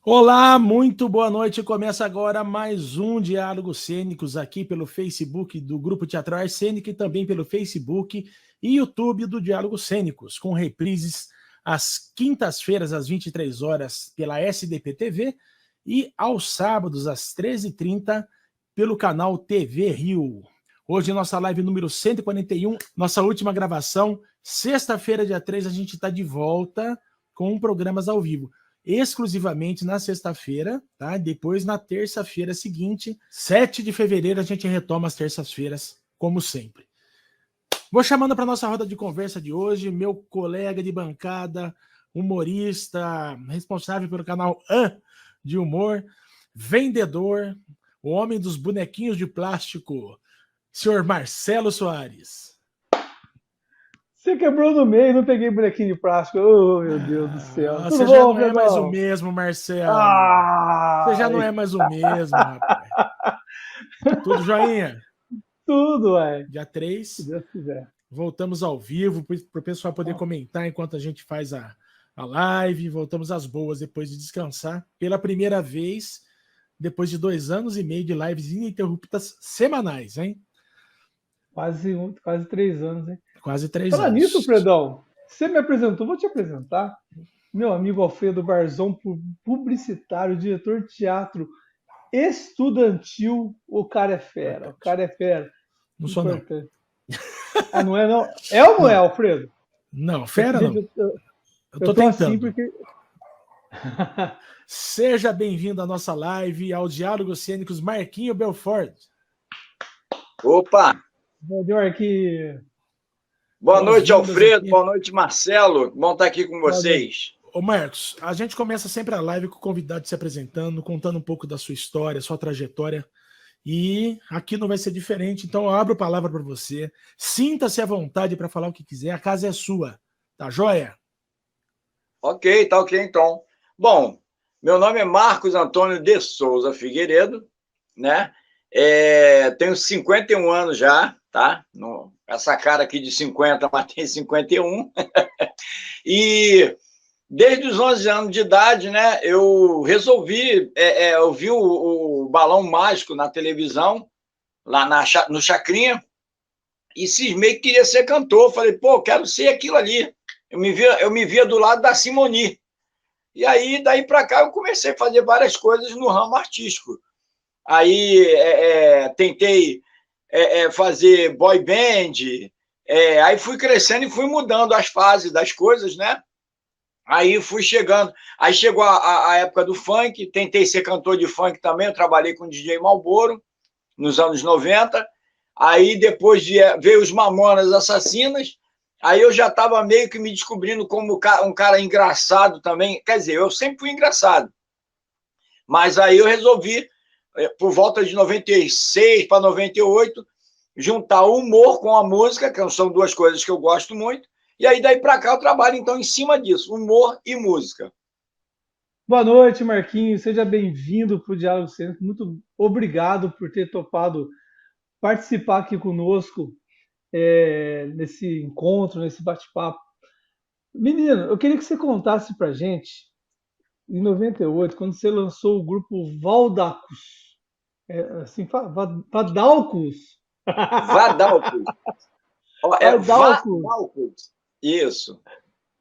Olá, muito boa noite. Começa agora mais um Diálogos Cênicos aqui pelo Facebook do Grupo Teatral Arcênica e também pelo Facebook e YouTube do Diálogos Cênicos, com reprises às quintas-feiras às 23 horas pela SDP TV e aos sábados às 13h30 pelo canal TV Rio. Hoje nossa live número 141, nossa última gravação, sexta-feira, dia 3, a gente está de volta com programas ao vivo. Exclusivamente na sexta-feira, tá? Depois na terça-feira seguinte, 7 de fevereiro, a gente retoma as terças-feiras, como sempre. Vou chamando para nossa roda de conversa de hoje, meu colega de bancada, humorista, responsável pelo canal de humor, vendedor, o homem dos bonequinhos de plástico, senhor Marcelo Soares. Você quebrou no meio, não peguei bonequinho de plástico. Oh, meu Deus do céu. Você já não é mais o mesmo, Marcelo. Você já não é mais o mesmo, rapaz. Tudo joinha? Tudo, ué. Dia 3. Se Deus quiser. Voltamos ao vivo, para o pessoal poder comentar enquanto a gente faz a live. Voltamos às boas depois de descansar. Pela primeira vez, depois de 2 anos e meio de lives ininterruptas semanais, hein? Quase 3 anos, hein? Quase 3 anos. Fala nisso, Fredão. Você me apresentou, vou te apresentar. Meu amigo Alfredo Barzão, publicitário, diretor de teatro estudantil. O cara é fera. O cara é fera. Não sou não. Ah, não é não? É ou não é, Alfredo? Não, fera não. Eu tô tentando. Assim porque... Seja bem-vindo à nossa live, ao Diálogos Cênicos, Marquinho Belfort. Opa! Bom dia, Marquinho. Boa noite, Alfredo. Boa noite, Marcelo. Bom estar aqui com vocês. Ô, Marcos, a gente começa sempre a live com o convidado se apresentando, contando um pouco da sua história, sua trajetória. E aqui não vai ser diferente, então eu abro a palavra para você. Sinta-se à vontade para falar o que quiser, a casa é sua. Tá joia? Ok, tá ok então. Bom, meu nome é Marcos Antônio de Souza Figueiredo, né? Tenho 51 anos já, tá? Essa cara aqui de 50, mas tem 51. E desde os 11 anos de idade, né, eu resolvi, eu vi o Balão Mágico na televisão, lá no Chacrinha, e cismei que queria ser cantor. Falei, pô, quero ser aquilo ali. Eu me via do lado da Simoni. E aí, daí para cá, eu comecei a fazer várias coisas no ramo artístico. Aí tentei fazer boy band, aí fui crescendo e fui mudando as fases das coisas, né? Aí fui chegando, aí chegou a época do funk, tentei ser cantor de funk também, eu trabalhei com o DJ Malboro nos anos 90, aí depois veio os Mamonas Assassinas, aí eu já estava meio que me descobrindo como um cara engraçado também, quer dizer, eu sempre fui engraçado, mas aí eu resolvi, por volta de 96 para 98, juntar o humor com a música, que são duas coisas que eu gosto muito, e aí daí para cá eu trabalho então em cima disso, humor e música. Boa noite, Marquinhos, seja bem-vindo para o Diálogo Cênico, muito obrigado por ter topado participar aqui conosco nesse encontro, nesse bate-papo. Menino, eu queria que você contasse para gente, em 98, quando você lançou o grupo Valdacos. Vadalcos? Vadalcos. Vadalcos. Isso.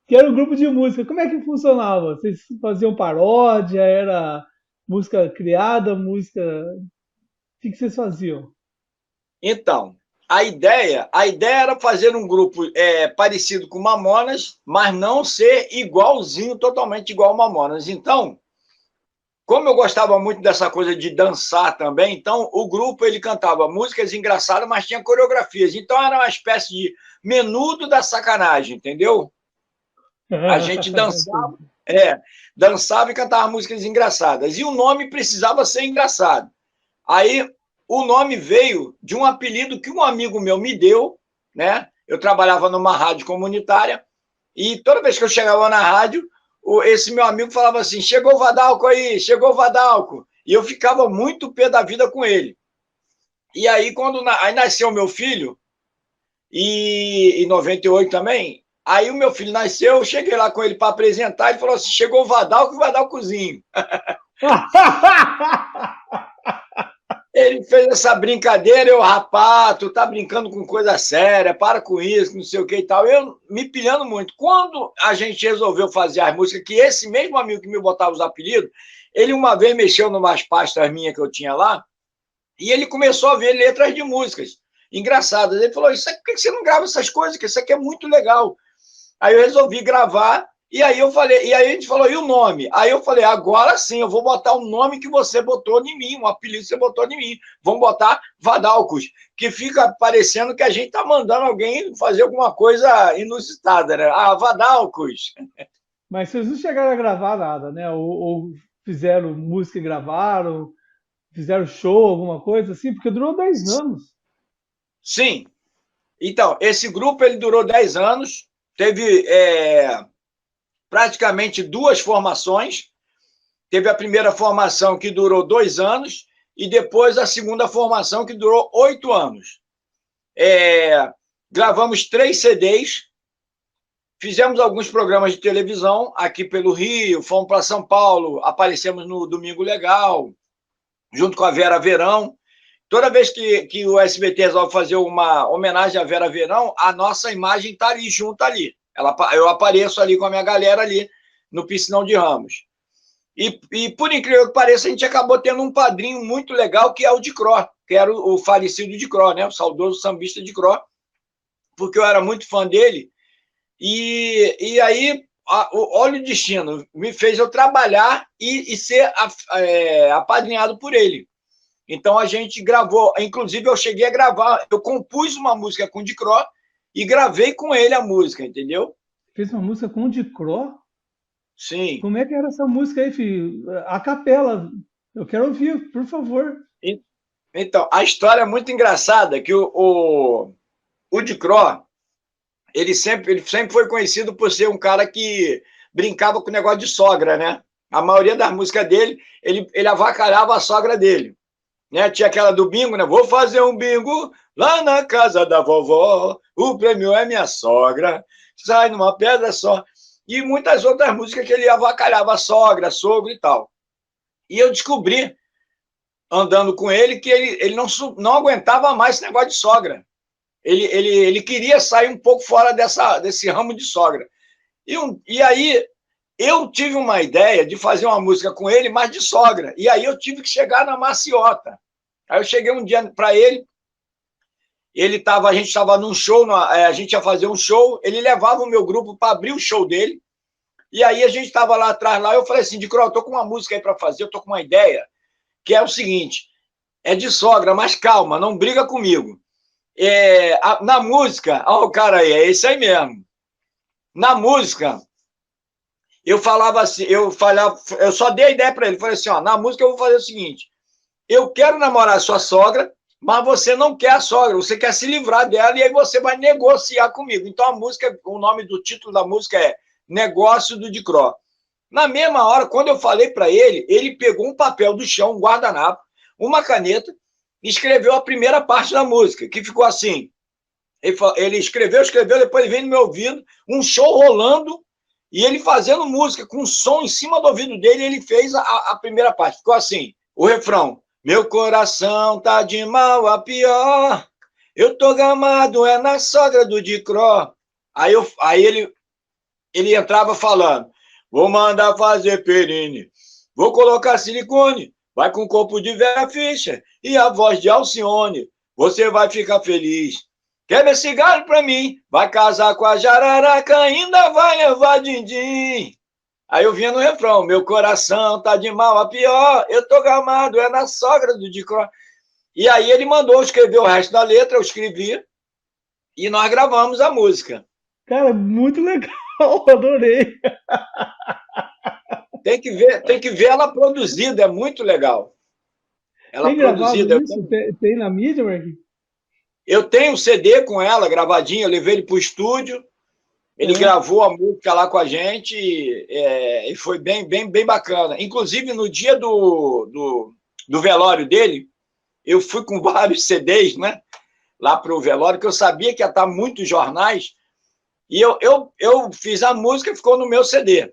Que era um grupo de música. Como é que funcionava? Vocês faziam paródia? Era música criada, música que vocês faziam? Então, a ideia era fazer um grupo parecido com Mamonas, mas não ser igualzinho, totalmente igual ao Mamonas. Então, como eu gostava muito dessa coisa de dançar também, então o grupo ele cantava músicas engraçadas, mas tinha coreografias. Então era uma espécie de Menudo da Sacanagem, entendeu? A gente dançava e cantava músicas engraçadas. E o nome precisava ser engraçado. Aí o nome veio de um apelido que um amigo meu me deu, né? Eu trabalhava numa rádio comunitária e toda vez que eu chegava na rádio, esse meu amigo falava assim: chegou o Vadalco aí, chegou o Vadalco. E eu ficava muito pé da vida com ele. E aí, aí nasceu meu filho, e em 98 também, aí o meu filho nasceu, eu cheguei lá com ele para apresentar, ele falou assim: chegou o Vadalco e o Vadalcozinho. Ele fez essa brincadeira, eu, rapaz, tu tá brincando com coisa séria, para com isso, não sei o que e tal. Eu me pilhando muito. Quando a gente resolveu fazer as músicas, que esse mesmo amigo que me botava os apelidos, ele uma vez mexeu numas pastas minhas que eu tinha lá, e ele começou a ver letras de músicas engraçadas. Ele falou: isso aqui, por que você não grava essas coisas? Que isso aqui é muito legal. Aí eu resolvi gravar. E aí eu falei, e aí a gente falou: e o nome? Aí eu falei: agora sim, eu vou botar o nome que você botou em mim, um apelido que você botou em mim. Vamos botar Vadalcos, que fica parecendo que a gente tá mandando alguém fazer alguma coisa inusitada, né? Ah, Vadalcos. Mas vocês não chegaram a gravar nada, né? Ou fizeram música e gravaram, fizeram show, alguma coisa assim? Porque durou 10 anos. Sim. Então, esse grupo ele durou 10 anos, teve praticamente 2 formações. Teve a primeira formação que durou 2 anos e depois a segunda formação que durou 8 anos. Gravamos 3 CDs, fizemos alguns programas de televisão aqui pelo Rio, fomos para São Paulo, aparecemos no Domingo Legal, junto com a Vera Verão. Toda vez que o SBT resolve fazer uma homenagem à Vera Verão, a nossa imagem está ali, junto ali. Eu apareço ali com a minha galera ali no Piscinão de Ramos. E por incrível que pareça, a gente acabou tendo um padrinho muito legal, que é o Dicró, que era o falecido Dicró, né? O saudoso sambista Dicró, porque eu era muito fã dele. E aí, olha o destino, me fez eu trabalhar e ser apadrinhado por ele. Então a gente gravou, inclusive eu cheguei a gravar, eu compus uma música com o Dicró e gravei com ele a música, entendeu? Fez uma música com o Dicró? Sim. Como é que era essa música aí, filho? A capela. Eu quero ouvir, por favor. Então, a história é muito engraçada, que o Dicró, ele sempre foi conhecido por ser um cara que brincava com o negócio de sogra, né? A maioria das músicas dele, ele avacalhava a sogra dele. Né? Tinha aquela do bingo, né? Vou fazer um bingo lá na casa da vovó, o prêmio é minha sogra, sai numa pedra só. E muitas outras músicas que ele avacalhava a sogra, sogro e tal. E eu descobri, andando com ele, que ele não aguentava mais esse negócio de sogra. Ele queria sair um pouco fora desse ramo de sogra. E aí eu tive uma ideia de fazer uma música com ele, mas de sogra. E aí eu tive que chegar na maciota. Aí eu cheguei um dia para ele, a gente estava num show, a gente ia fazer um show, ele levava o meu grupo para abrir o show dele, e aí a gente estava lá atrás, eu falei assim: Dicró, eu tô com uma música aí para fazer, eu tô com uma ideia, que é o seguinte, é de sogra, mas calma, não briga comigo. Na música, ó, o cara aí, é esse aí mesmo. Na música, eu falava assim, eu só dei a ideia para ele, falei assim: ó, na música eu vou fazer o seguinte, eu quero namorar a sua sogra, mas você não quer a sogra, você quer se livrar dela e aí você vai negociar comigo. Então a música, o nome do título da música é Negócio do Dicró. Na mesma hora, quando eu falei para ele, ele pegou um papel do chão, um guardanapo, uma caneta, e escreveu a primeira parte da música, que ficou assim. Ele escreveu, depois ele veio no meu ouvido, um show rolando, e ele fazendo música com som em cima do ouvido dele, ele fez a primeira parte. Ficou assim, o refrão: meu coração tá de mal a pior, eu tô gamado, é na sogra do Dicró. Aí ele entrava falando: vou mandar fazer perine, vou colocar silicone, vai com o corpo de Vera Fischer e a voz de Alcione. Você vai ficar feliz. Quebra esse galho pra mim, vai casar com a jararaca, ainda vai levar din-din. Aí eu vinha no refrão, meu coração tá de mal a pior, eu tô gamado, é na sogra do Dicró. E aí ele mandou escrever o resto da letra, eu escrevi, e nós gravamos a música. Cara, muito legal, adorei. Tem que ver ela produzida, é muito legal. Ela tem gravado produzida. isso? Tem na mídia, Marquinhos? Eu tenho um CD com ela, gravadinho, eu levei ele para o estúdio, ele gravou a música lá com a gente, e foi bem bacana. Inclusive, no dia do velório dele, eu fui com vários CDs, né, lá para o velório, que eu sabia que ia estar muitos jornais, e eu fiz a música, ficou no meu CD.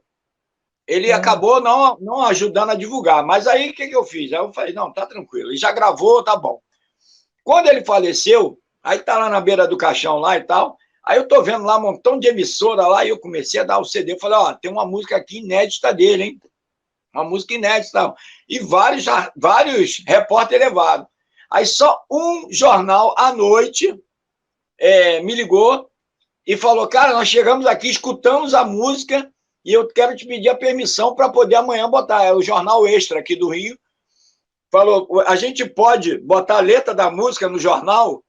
Ele acabou não ajudando a divulgar, mas aí o que eu fiz? Aí eu falei, não, tá tranquilo, ele já gravou, tá bom. Quando ele faleceu, aí tá lá na beira do caixão lá e tal, aí eu tô vendo lá um montão de emissora lá e eu comecei a dar o CD, eu falei, ó, tem uma música aqui inédita dele, hein? Uma música inédita e tal. E vários repórteres levaram. Aí só um jornal à noite me ligou e falou, cara, nós chegamos aqui, escutamos a música e eu quero te pedir a permissão para poder amanhã botar. É o Jornal Extra aqui do Rio. Falou, a gente pode botar a letra da música no jornal?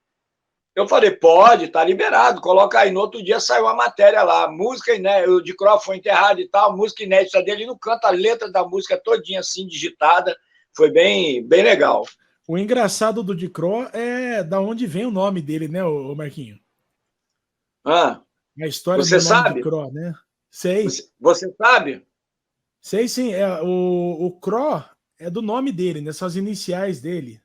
Eu falei, pode, tá liberado, coloca aí. No outro dia saiu a matéria lá, música inédita, o Dicró foi enterrado e tal, música inédita dele, no canto a letra da música todinha assim, digitada, foi bem legal. O engraçado do Dicró é da onde vem o nome dele, né, o Marquinho? A história você do nome sabe? Dicró, né? Sei. Você sabe? Sei, sim. O Cró é do nome dele, né? São as iniciais dele.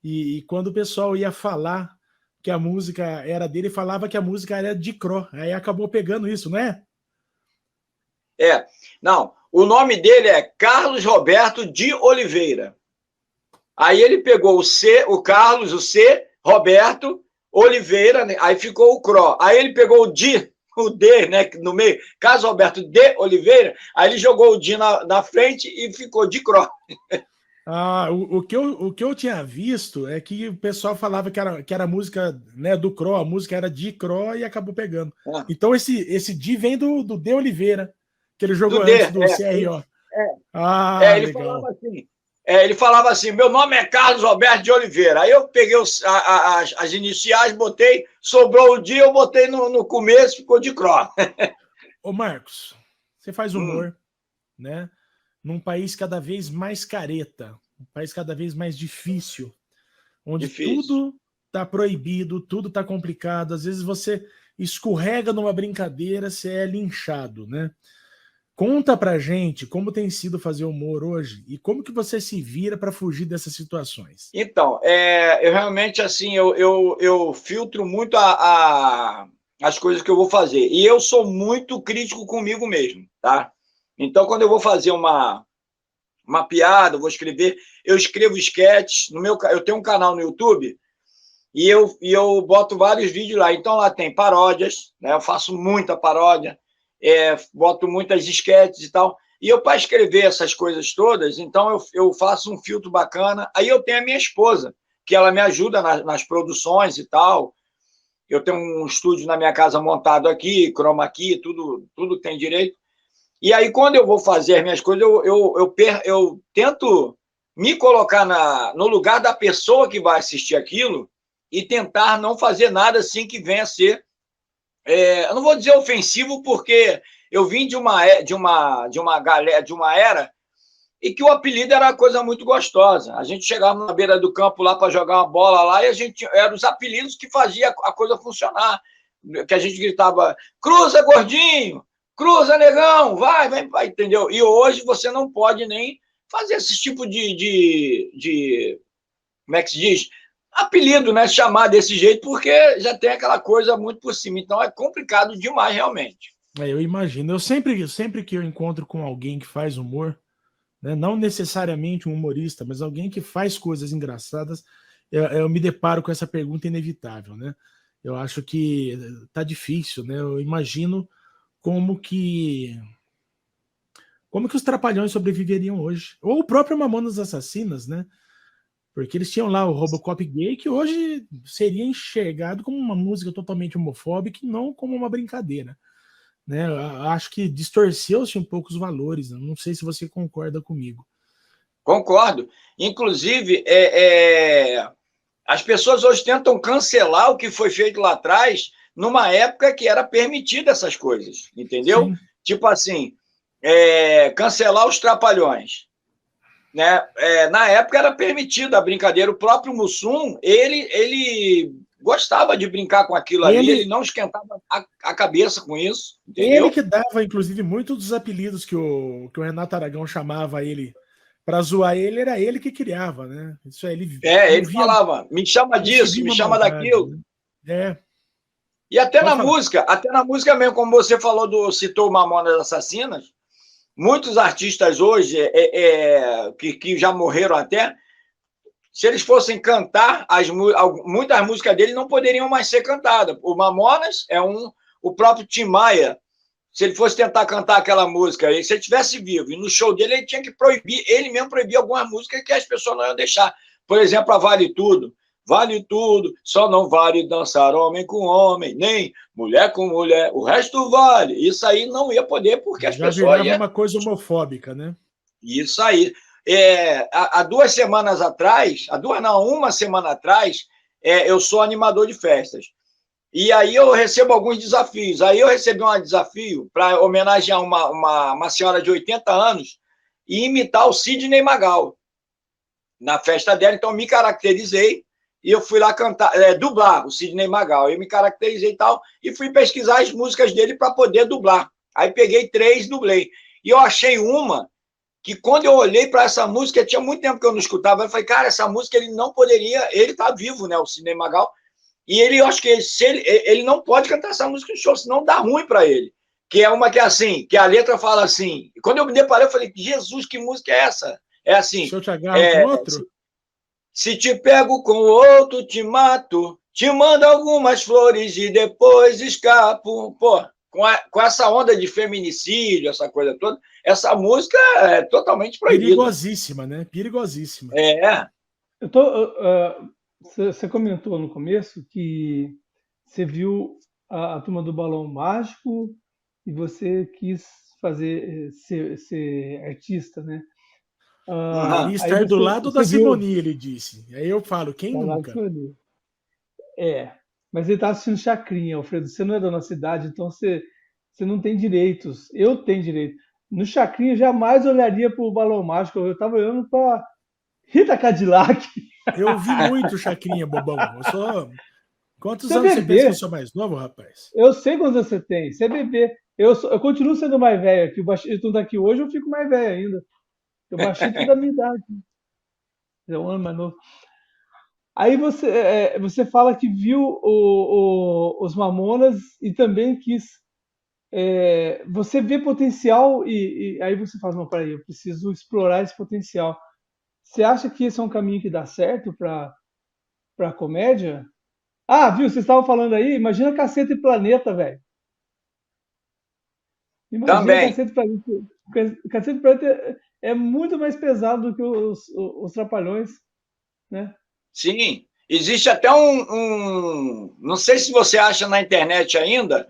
E quando o pessoal ia falar que a música era dele, falava que a música era de Cró. Aí acabou pegando isso, não é? Não. O nome dele é Carlos Roberto de Oliveira. Aí ele pegou o Carlos, o C, Roberto, Oliveira, né? Aí ficou o Cró. Aí ele pegou o D, né, no meio, Carlos Roberto de Oliveira, aí ele jogou o D na frente e ficou de Cró. O que eu tinha visto é que o pessoal falava que era música, né, do Cró, a música era de Cró e acabou pegando. Então esse D vem do De Oliveira, que ele jogou antes do CRO. Legal. Ele falava assim, meu nome é Carlos Roberto de Oliveira. Aí eu peguei as iniciais, botei, sobrou o dia, eu botei no começo, ficou de Cró. Ô Marcos, você faz humor, né? Num país cada vez mais careta, um país cada vez mais difícil, onde tudo tá proibido, tudo tá complicado, às vezes você escorrega numa brincadeira, você é linchado, né? Conta pra gente como tem sido fazer humor hoje e como que você se vira para fugir dessas situações. Então, eu realmente, assim, eu filtro muito as coisas que eu vou fazer. E eu sou muito crítico comigo mesmo, tá? Então, quando eu vou fazer uma piada, eu escrevo sketches. Eu tenho um canal no YouTube e eu boto vários vídeos lá. Então, lá tem paródias, né? Eu faço muita paródia. Boto muitas sketches e tal, e eu, para escrever essas coisas todas, então eu faço um filtro bacana. Aí eu tenho a minha esposa, que ela me ajuda nas produções e tal. Eu tenho um estúdio na minha casa montado aqui, chroma key, tudo tem direito. E aí, quando eu vou fazer as minhas coisas, eu tento me colocar no lugar da pessoa que vai assistir aquilo e tentar não fazer nada assim que venha a ser eu não vou dizer ofensivo, porque eu vim de uma era e que o apelido era uma coisa muito gostosa. A gente chegava na beira do campo lá para jogar uma bola lá e eram os apelidos que fazia a coisa funcionar. Que a gente gritava, cruza, gordinho, cruza, negão, vai, entendeu? E hoje você não pode nem fazer esse tipo de como é que se diz? Apelido, né? Chamar desse jeito, porque já tem aquela coisa muito por cima. Então é complicado demais, realmente. Eu imagino. Eu sempre que eu encontro com alguém que faz humor, né, não necessariamente um humorista, mas alguém que faz coisas engraçadas, eu me deparo com essa pergunta inevitável, né? Eu acho que tá difícil, né? Eu imagino como que como que os Trapalhões sobreviveriam hoje? Ou o próprio Mamonas Assassinas, né? Porque eles tinham lá o Robocop gay, que hoje seria enxergado como uma música totalmente homofóbica e não como uma brincadeira. Né? Eu acho que distorceu-se um pouco os valores. Não sei se você concorda comigo. Concordo. Inclusive, as pessoas hoje tentam cancelar o que foi feito lá atrás, numa época que era permitida essas coisas, entendeu? Sim. Tipo assim, cancelar os Trapalhões. Né? Na época era permitida a brincadeira. O próprio Mussum, ele gostava de brincar com aquilo ali, ele não esquentava a cabeça com isso, entendeu? Ele que dava, inclusive, muitos dos apelidos que o Renato Aragão chamava ele para zoar ele, era ele que criava, né? Isso aí, ele falava, me chama disso, me chama daquilo. Né? E até na música mesmo, como você falou, citou o Mamonas Assassinas, muitos artistas hoje, que já morreram até, se eles fossem cantar, muitas músicas dele não poderiam mais ser cantadas. O Mamonas é o próprio Tim Maia, se ele fosse tentar cantar aquela música, se ele estivesse vivo, e no show dele ele tinha que proibir, ele mesmo proibia algumas músicas que as pessoas não iam deixar. Por exemplo, a Vale Tudo. Vale tudo, só não vale dançar homem com homem, nem mulher com mulher, o resto vale. Isso aí não ia poder, porque as pessoas... Já uma coisa homofóbica, né? Isso aí. Há 2 semanas atrás, uma semana atrás, eu sou animador de festas. E aí eu recebo alguns desafios. Aí eu recebi um desafio para homenagear uma senhora de 80 anos e imitar o Sidney Magal na festa dela. Então, me caracterizei e eu fui lá cantar, dublar o Sidney Magal. Eu me caracterizei e tal, e fui pesquisar as músicas dele para poder dublar. Aí peguei 3, dublei. E eu achei uma que, quando eu olhei para essa música, tinha muito tempo que eu não escutava, eu falei, cara, essa música ele não poderia, ele tá vivo, né, o Sidney Magal, e eu acho que ele não pode cantar essa música no show, senão dá ruim para ele. Que é uma que é assim, que a letra fala assim. Quando eu me deparei, eu falei, Jesus, que música é essa? É assim. Se eu te agarro com outro? Se te pego com outro, te mato, te mando algumas flores e depois escapo. Pô, com essa onda de feminicídio, essa coisa toda, essa música é totalmente proibida. Perigosíssima, né? Perigosíssima. Você comentou no começo que você viu a Turma do Balão Mágico e você quis ser artista, né? Queria estar do lado da Simone, ele disse. Aí eu falo, quem nunca? Mas ele está assistindo Chacrinha, Alfredo. Você não é da nossa cidade, então você não tem direitos. Eu tenho direito. No Chacrinha, eu jamais olharia para o Balão Mágico. Eu estava olhando para Rita Cadillac. Eu vi muito Chacrinha, bobão. Quantos anos você pensa que eu sou mais novo, rapaz? Eu sei quantos anos você tem. Você é bebê. Eu continuo sendo mais velho aqui. O Baixito não tá aqui hoje, eu fico mais velho ainda. O Baixito é da minha idade. É um ano mais novo. Aí você fala que viu os Mamonas e também quis... você vê potencial e aí você fala, não, peraí, eu preciso explorar esse potencial. Você acha que esse é um caminho que dá certo para a comédia? Ah, viu? Vocês estavam falando aí, imagina Caceta e Planeta, velho. Imagina também. Caceta e Planeta é muito mais pesado do que os Trapalhões, né? Sim. Existe até não sei se você acha na internet ainda,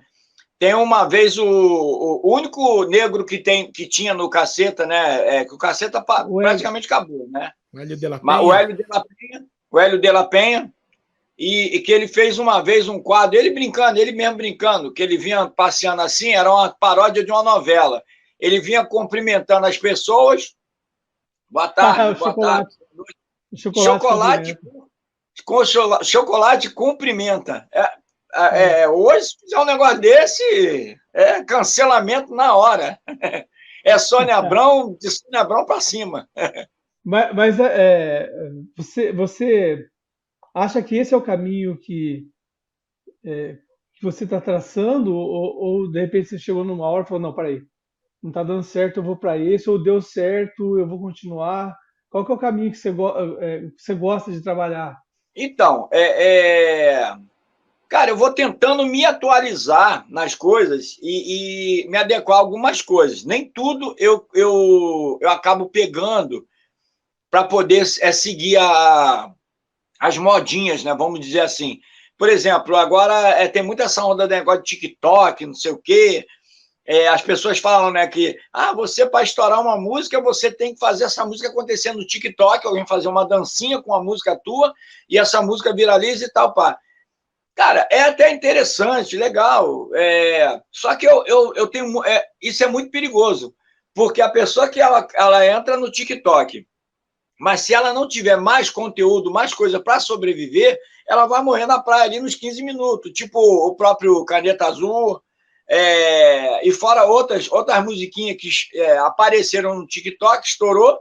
tem uma vez o único negro que tinha no Caceta, né? Que o Caceta praticamente acabou, né? O Hélio de la Penha. O Hélio de la Penha. E que ele fez uma vez um quadro, ele mesmo brincando, que ele vinha passeando assim, era uma paródia de uma novela. Ele vinha cumprimentando as pessoas. Boa tarde, boa tarde. Chocolate cumprimenta. Hoje, se fizer um negócio desse, é cancelamento na hora. É Sônia Abrão, de Sônia Abrão para cima. Mas você acha que esse é o caminho que você está traçando? Ou de repente você chegou numa hora e falou, não, peraí, não está dando certo, eu vou para esse, ou deu certo, eu vou continuar? Qual que é o caminho que você gosta de trabalhar? Então, cara, eu vou tentando me atualizar nas coisas e me adequar a algumas coisas. Nem tudo eu acabo pegando para poder seguir as modinhas, né? Vamos dizer assim. Por exemplo, agora tem muita essa onda de negócio de TikTok, não sei o quê. As pessoas falam, né, que você, para estourar uma música, você tem que fazer essa música acontecer no TikTok, alguém fazer uma dancinha com a música tua, e essa música viraliza e tal, pá. Cara, é até interessante, legal. Só que eu tenho. Isso é muito perigoso, porque a pessoa que ela entra no TikTok, mas se ela não tiver mais conteúdo, mais coisa para sobreviver, ela vai morrer na praia ali nos 15 minutos, tipo o próprio Caneta Azul, e fora outras musiquinhas que apareceram no TikTok, estourou,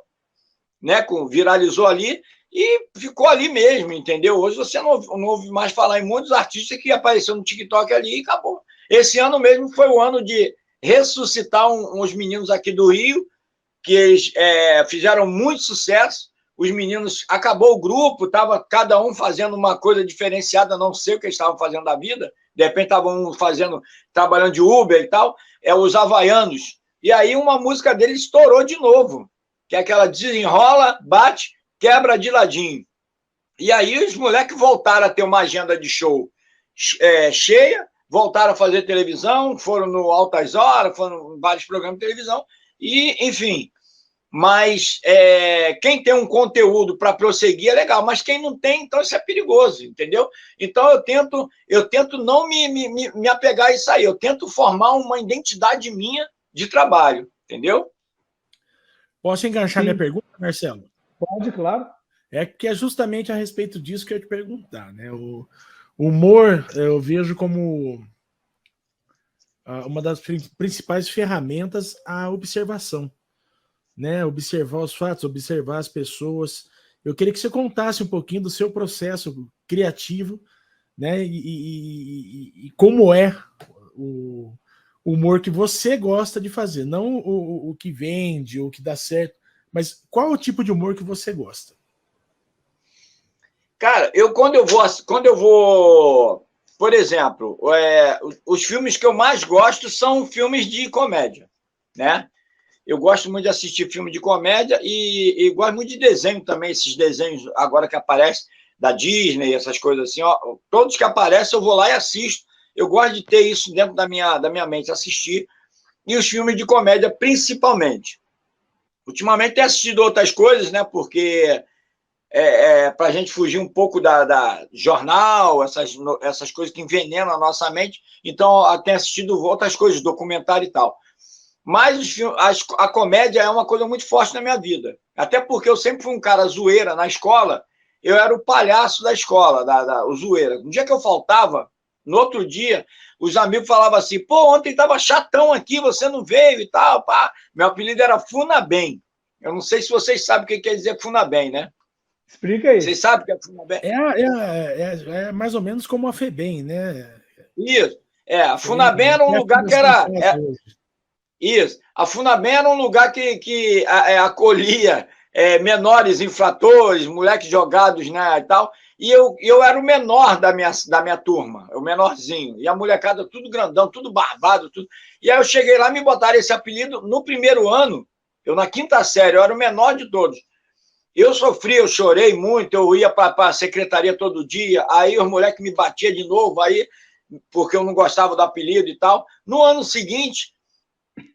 né, viralizou ali, e ficou ali mesmo, entendeu? Hoje você não ouve mais falar em muitos artistas que apareceram no TikTok ali e acabou. Esse ano mesmo foi o ano de ressuscitar uns meninos aqui do Rio, que eles fizeram muito sucesso. Os meninos, acabou o grupo, estava cada um fazendo uma coisa diferenciada, não sei o que eles estavam fazendo da vida, de repente estavam trabalhando de Uber e tal, os Havaianos. E aí uma música deles estourou de novo, que é aquela desenrola, bate, quebra de ladinho. E aí os moleques voltaram a ter uma agenda de show cheia, voltaram a fazer televisão, foram no Altas Horas, foram em vários programas de televisão, e, enfim. Mas quem tem um conteúdo para prosseguir é legal, mas quem não tem, então isso é perigoso, entendeu? Então eu tento não me apegar a isso aí, eu tento formar uma identidade minha de trabalho, entendeu? Posso enganchar minha pergunta, Marcelo? Pode, claro. É que é justamente a respeito disso que eu ia te perguntar, né? O humor eu vejo como uma das principais ferramentas a observação, né? Observar os fatos, observar as pessoas. Eu queria que você contasse um pouquinho do seu processo criativo, né? E como é o humor que você gosta de fazer, não o que vende, o que dá certo, mas qual é o tipo de humor que você gosta? Cara, quando eu vou, por exemplo, os filmes que eu mais gosto são filmes de comédia, né? Eu gosto muito de assistir filme de comédia e gosto muito de desenho também, esses desenhos agora que aparecem da Disney, essas coisas assim, ó, todos que aparecem eu vou lá e assisto. Eu gosto de ter isso dentro da minha mente, assistir. E os filmes de comédia, principalmente. Ultimamente tenho assistido outras coisas, né? Porque para a gente fugir um pouco da jornal, essas coisas que envenenam a nossa mente. Então, eu tenho assistido outras coisas, documentário e tal. Mas a comédia é uma coisa muito forte na minha vida. Até porque eu sempre fui um cara zoeira na escola, eu era o palhaço da escola, o zoeira. Um dia que eu faltava, no outro dia, os amigos falavam assim, pô, ontem estava chatão aqui, você não veio e tal, pá. Meu apelido era Funabem. Eu não sei se vocês sabem o que quer dizer Funabem, né? Explica aí. Vocês sabem o que é Funabem? É mais ou menos como a FEBEM, né? Isso. A Funabem era um lugar que era... Isso. A Funabem era um lugar que acolhia menores infratores, moleques jogados, né, e tal. E eu era o menor da minha turma, o menorzinho. E a molecada tudo grandão, tudo barbado, tudo. E aí eu cheguei lá, me botaram esse apelido no primeiro ano. Eu, na quinta série, eu era o menor de todos. Eu sofri, eu chorei muito, eu ia para a secretaria todo dia, aí os moleques me batiam de novo, aí, porque eu não gostava do apelido e tal. No ano seguinte,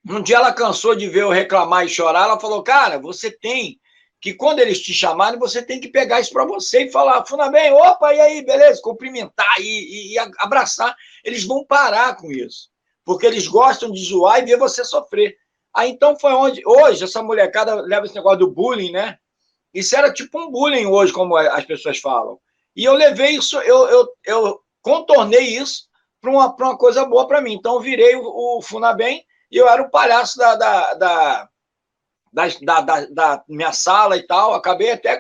um dia ela cansou de ver eu reclamar e chorar, ela falou, cara, você tem que, quando eles te chamarem, você tem que pegar isso para você e falar, Funabem, opa, e aí, beleza, cumprimentar e abraçar. Eles vão parar com isso, porque eles gostam de zoar e ver você sofrer. Aí então foi onde, hoje, essa molecada leva esse negócio do bullying, né? Isso era tipo um bullying hoje, como as pessoas falam. E eu levei isso, eu contornei isso para uma coisa boa para mim. Então eu virei o Funabem e eu era o palhaço da minha sala e tal. Acabei até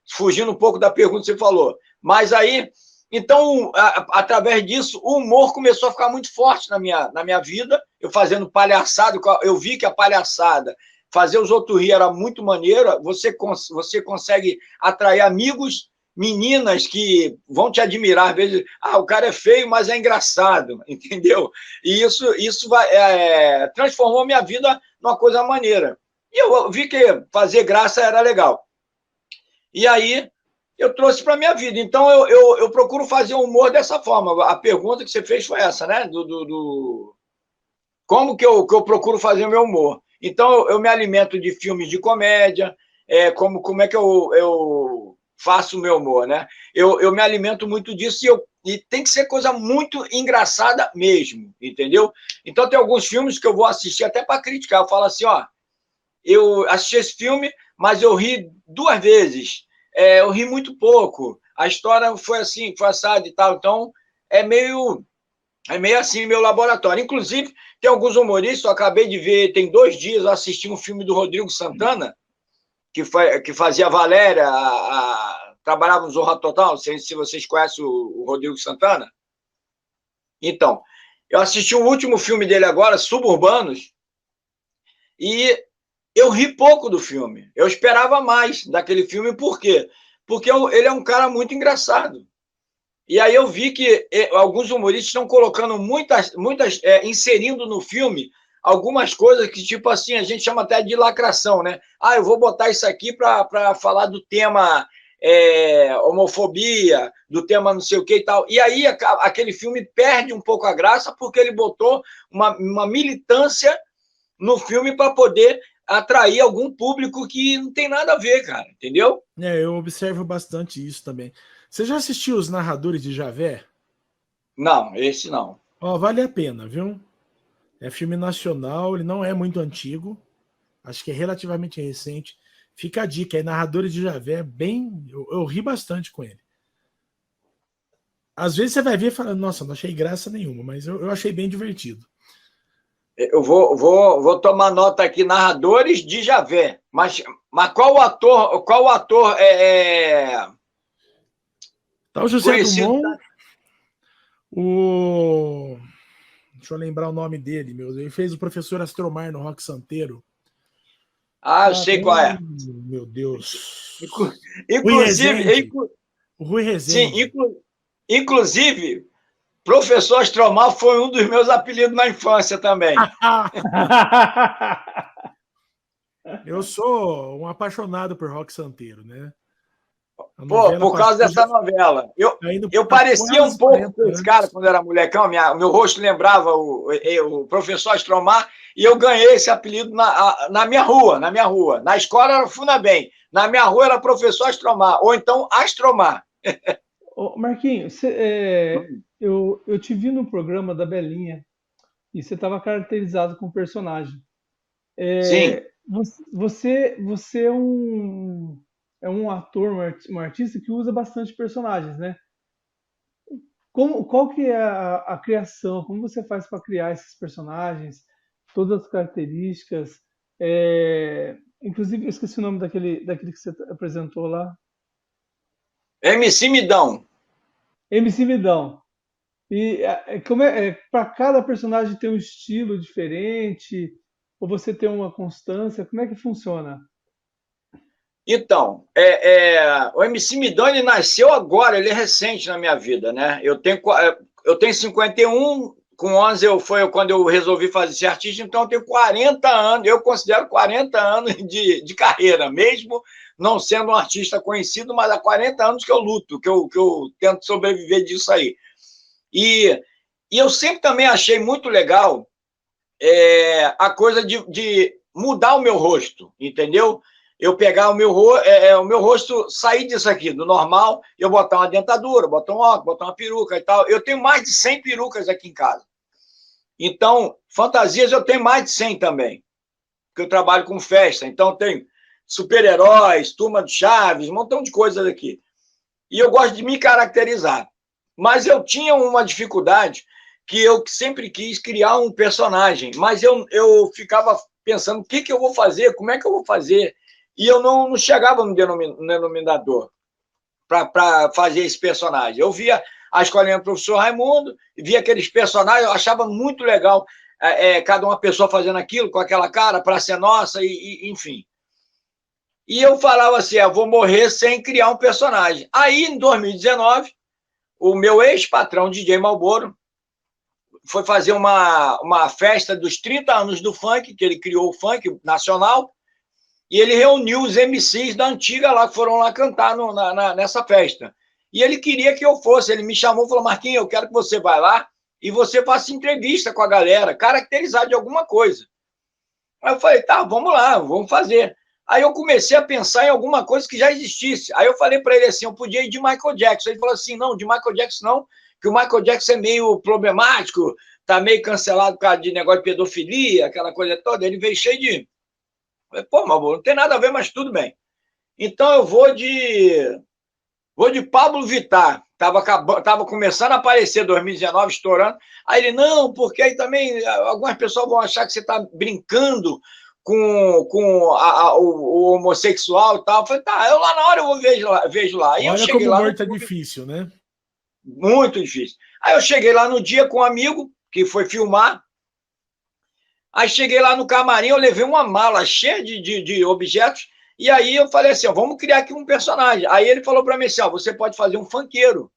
fugindo um pouco da pergunta que você falou. Mas aí, então, através disso, o humor começou a ficar muito forte na minha vida. Eu fazendo palhaçada, eu vi que a palhaçada, fazer os outros rir era muito maneiro. Você consegue atrair amigos meninas que vão te admirar, às vezes, o cara é feio, mas é engraçado, entendeu? E isso transformou minha vida numa coisa maneira. E eu vi que fazer graça era legal. E aí eu trouxe para a minha vida. Então eu procuro fazer o humor dessa forma. A pergunta que você fez foi essa, né? Como que eu procuro fazer o meu humor? Então eu me alimento de filmes de comédia, como é que eu faço o meu humor, né? Eu me alimento muito disso e tem que ser coisa muito engraçada mesmo, entendeu? Então tem alguns filmes que eu vou assistir até para criticar. Eu falo assim, eu assisti esse filme, mas eu ri 2 vezes. Eu ri muito pouco. A história foi assim, foi assada e tal. Então é meio assim meu laboratório. Inclusive, tem alguns humoristas, eu acabei de ver, tem 2 dias eu assisti um filme do Rodrigo Santana, que fazia a Valéria, trabalhava no Zorra Total, não sei se vocês conhecem o Rodrigo Santana. Então, eu assisti o último filme dele agora, Suburbanos, e eu ri pouco do filme. Eu esperava mais daquele filme, por quê? Porque ele é um cara muito engraçado. E aí eu vi que alguns humoristas estão colocando inserindo no filme algumas coisas que, tipo assim, a gente chama até de lacração, né? Eu vou botar isso aqui para falar do tema homofobia, do tema não sei o que e tal. E aí aquele filme perde um pouco a graça porque ele botou uma militância no filme para poder atrair algum público que não tem nada a ver, cara, entendeu? Eu observo bastante isso também. Você já assistiu Os Narradores de Javé? Não, esse não. Vale a pena, viu? É filme nacional, ele não é muito antigo, acho que é relativamente recente. Fica a dica, Narradores de Javé, eu ri bastante com ele. Às vezes você vai ver e fala, nossa, não achei graça nenhuma, mas eu achei bem divertido. Eu vou tomar nota aqui, Narradores de Javé. Mas qual ator Tá o José conhecido? Dumont, deixa eu lembrar o nome dele, ele fez o Professor Astromar no Rock Santeiro. Eu sei qual é. Meu Deus. Inclusive, o Rui Rezende. Sim, inclusive, Professor Astromar foi um dos meus apelidos na infância também. Eu sou um apaixonado por Rock Santeiro, né? Por causa dessa novela. Eu parecia um pouco com esse cara quando era molecão, meu rosto lembrava o Professor Astromar, e eu ganhei esse apelido na minha rua. Na escola era Funabem, na minha rua era Professor Astromar, ou então Astromar. Marquinhos, eu te vi no programa da Belinha e você estava caracterizado como personagem. Sim. Você é um ator, um artista que usa bastante personagens, né? Qual que é a criação? Como você faz para criar esses personagens? Todas as características? Inclusive, eu esqueci o nome daquele que você apresentou lá. MC Midão. MC Midão. E como para cada personagem ter um estilo diferente? Ou você tem uma constância? Como é que funciona? Então, o MC Midão, ele nasceu agora, ele é recente na minha vida, né? Eu tenho 51, com 11 foi quando eu resolvi fazer ser artista, então eu tenho 40 anos, eu considero 40 anos de carreira, mesmo não sendo um artista conhecido, mas há 40 anos que eu luto, que eu tento sobreviver disso aí. E eu sempre também achei muito legal a coisa de mudar o meu rosto, entendeu? Eu pegar o meu rosto, sair disso aqui, do normal, eu botar uma dentadura, botar um óculos, botar uma peruca e tal. Eu tenho mais de 100 perucas aqui em casa. Então, fantasias eu tenho mais de 100 também, porque eu trabalho com festa. Então, tem super-heróis, Turma de Chaves, um montão de coisas aqui. E eu gosto de me caracterizar. Mas eu tinha uma dificuldade que eu sempre quis criar um personagem, mas eu ficava pensando o que eu vou fazer, como é que eu vou fazer, e eu não chegava no denominador para fazer esse personagem. Eu via a escolinha do professor Raimundo, via aqueles personagens, eu achava muito legal cada uma pessoa fazendo aquilo, com aquela cara, para ser nossa, enfim. E eu falava assim, vou morrer sem criar um personagem. Aí, em 2019, o meu ex-patrão, DJ Malboro, foi fazer uma festa dos 30 anos do funk, que ele criou o funk nacional, e ele reuniu os MCs da antiga lá, que foram lá cantar nessa festa. E ele queria que eu fosse, ele me chamou e falou, Marquinhos, eu quero que você vá lá e você faça entrevista com a galera, caracterizar de alguma coisa. Aí eu falei, tá, vamos lá, vamos fazer. Aí eu comecei a pensar em alguma coisa que já existisse. Aí eu falei para ele assim, eu podia ir de Michael Jackson. Ele falou assim, não, de Michael Jackson não, que o Michael Jackson é meio problemático, tá meio cancelado por causa de negócio de pedofilia, aquela coisa toda. Ele veio cheio de... Pô, mas não tem nada a ver, mas tudo bem. Então eu vou de Pablo Vittar. Tava começando a aparecer 2019, estourando. Aí ele, não, porque aí também algumas pessoas vão achar que você está brincando com o homossexual e tal. Eu falei, tá, eu lá na hora eu vejo lá. Aí olha, eu cheguei como lá. morto é difícil, né? Muito difícil. Aí eu cheguei lá no dia com um amigo que foi filmar. Aí cheguei lá no camarim, eu levei uma mala cheia de objetos. E aí eu falei assim, ó, vamos criar aqui um personagem. Aí ele falou para mim assim, ó, você pode fazer um funkeiro.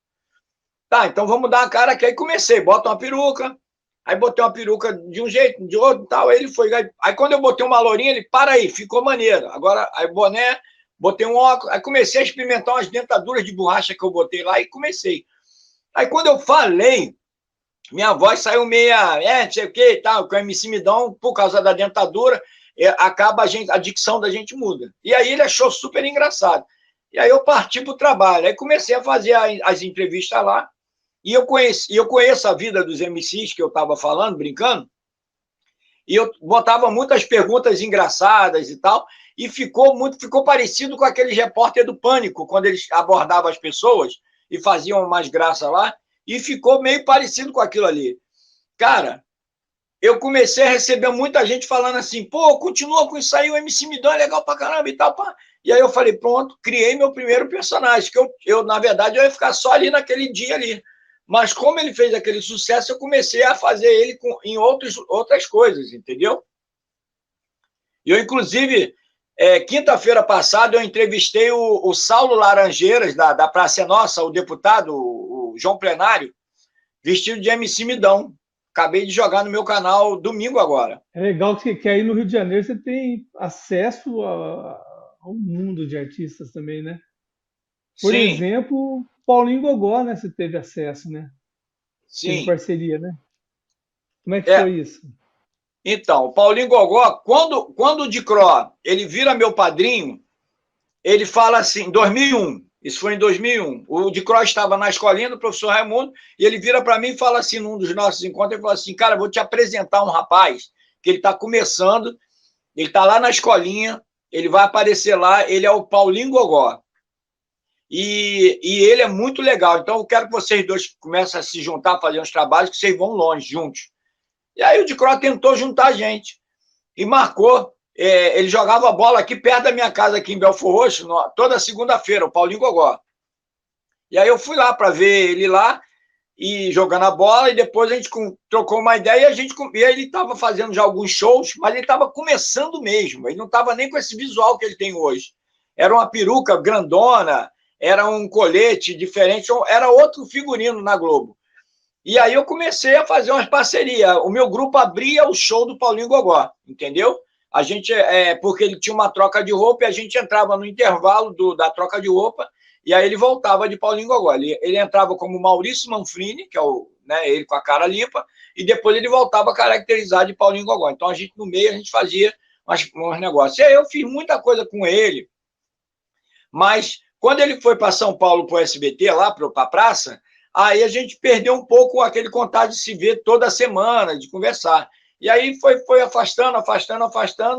Tá, então vamos dar uma cara aqui. Aí comecei, bota uma peruca. Aí botei uma peruca de um jeito, de outro, tal. Aí ele foi. Aí quando eu botei uma lourinha, ele, para aí, ficou maneiro. Agora, aí boné, botei um óculos. Aí comecei a experimentar umas dentaduras de borracha que eu botei lá e comecei. Aí quando eu falei, minha voz saiu meia, não sei o que e tal, com o MC Midão, por causa da dentadura, acaba a dicção da gente muda. E aí ele achou super engraçado. E aí eu parti para o trabalho. Aí comecei a fazer as entrevistas lá. E eu conheço a vida dos MCs que eu estava falando, brincando, e eu botava muitas perguntas engraçadas e tal, e ficou parecido com aqueles repórter do Pânico, quando eles abordavam as pessoas e faziam mais graça lá, e ficou meio parecido com aquilo ali. Cara, eu comecei a receber muita gente falando assim, pô, continua com isso aí, o MC Midão é legal pra caramba e tal, pá. E aí eu falei, pronto, criei meu primeiro personagem, que eu na verdade, eu ia ficar só ali naquele dia ali. Mas como ele fez aquele sucesso, eu comecei a fazer ele em outras coisas, entendeu? E eu, inclusive, quinta-feira passada, eu entrevistei o Saulo Laranjeiras, da Praça é Nossa, o deputado, o João Plenário, vestido de MC Midão. Acabei de jogar no meu canal domingo agora. É legal que aí no Rio de Janeiro você tem acesso ao mundo de artistas também, né? Por Sim, exemplo, Paulinho Gogó, né? Você teve acesso, né? Teve sim. parceria, né? Como é que foi isso? Então, o Paulinho Gogó, quando o Dicró, ele vira meu padrinho, ele fala assim, 2001, isso foi em 2001, o Dicró estava na escolinha do professor Raimundo, e ele vira para mim e fala assim, num dos nossos encontros, ele fala assim, cara, vou te apresentar um rapaz, que ele está começando, ele está lá na escolinha, ele vai aparecer lá, ele é o Paulinho Gogó. E ele é muito legal, então eu quero que vocês dois comecem a se juntar, fazer uns trabalhos, que vocês vão longe, juntos. E aí o Dicró tentou juntar a gente, e marcou. Ele jogava bola aqui perto da minha casa, aqui em Belfor Roxo, toda segunda-feira, o Paulinho Gogó. E aí eu fui lá para ver ele lá, e jogando a bola, e depois a gente trocou uma ideia, e ele estava fazendo já alguns shows, mas ele estava começando mesmo, ele não estava nem com esse visual que ele tem hoje. Era uma peruca grandona, era um colete diferente, era outro figurino na Globo. E aí eu comecei a fazer umas parcerias. O meu grupo abria o show do Paulinho Gogó, entendeu? A gente, porque ele tinha uma troca de roupa e a gente entrava no intervalo da troca de roupa e aí ele voltava de Paulinho Gogó. Ele entrava como Maurício Manfrini, que é ele com a cara limpa, e depois ele voltava caracterizado de Paulinho Gogó. Então, no meio, a gente fazia uns negócios. E aí eu fiz muita coisa com ele, mas quando ele foi para São Paulo, para o SBT, lá para a praça, aí a gente perdeu um pouco aquele contato de se ver toda semana, de conversar. E aí foi afastando.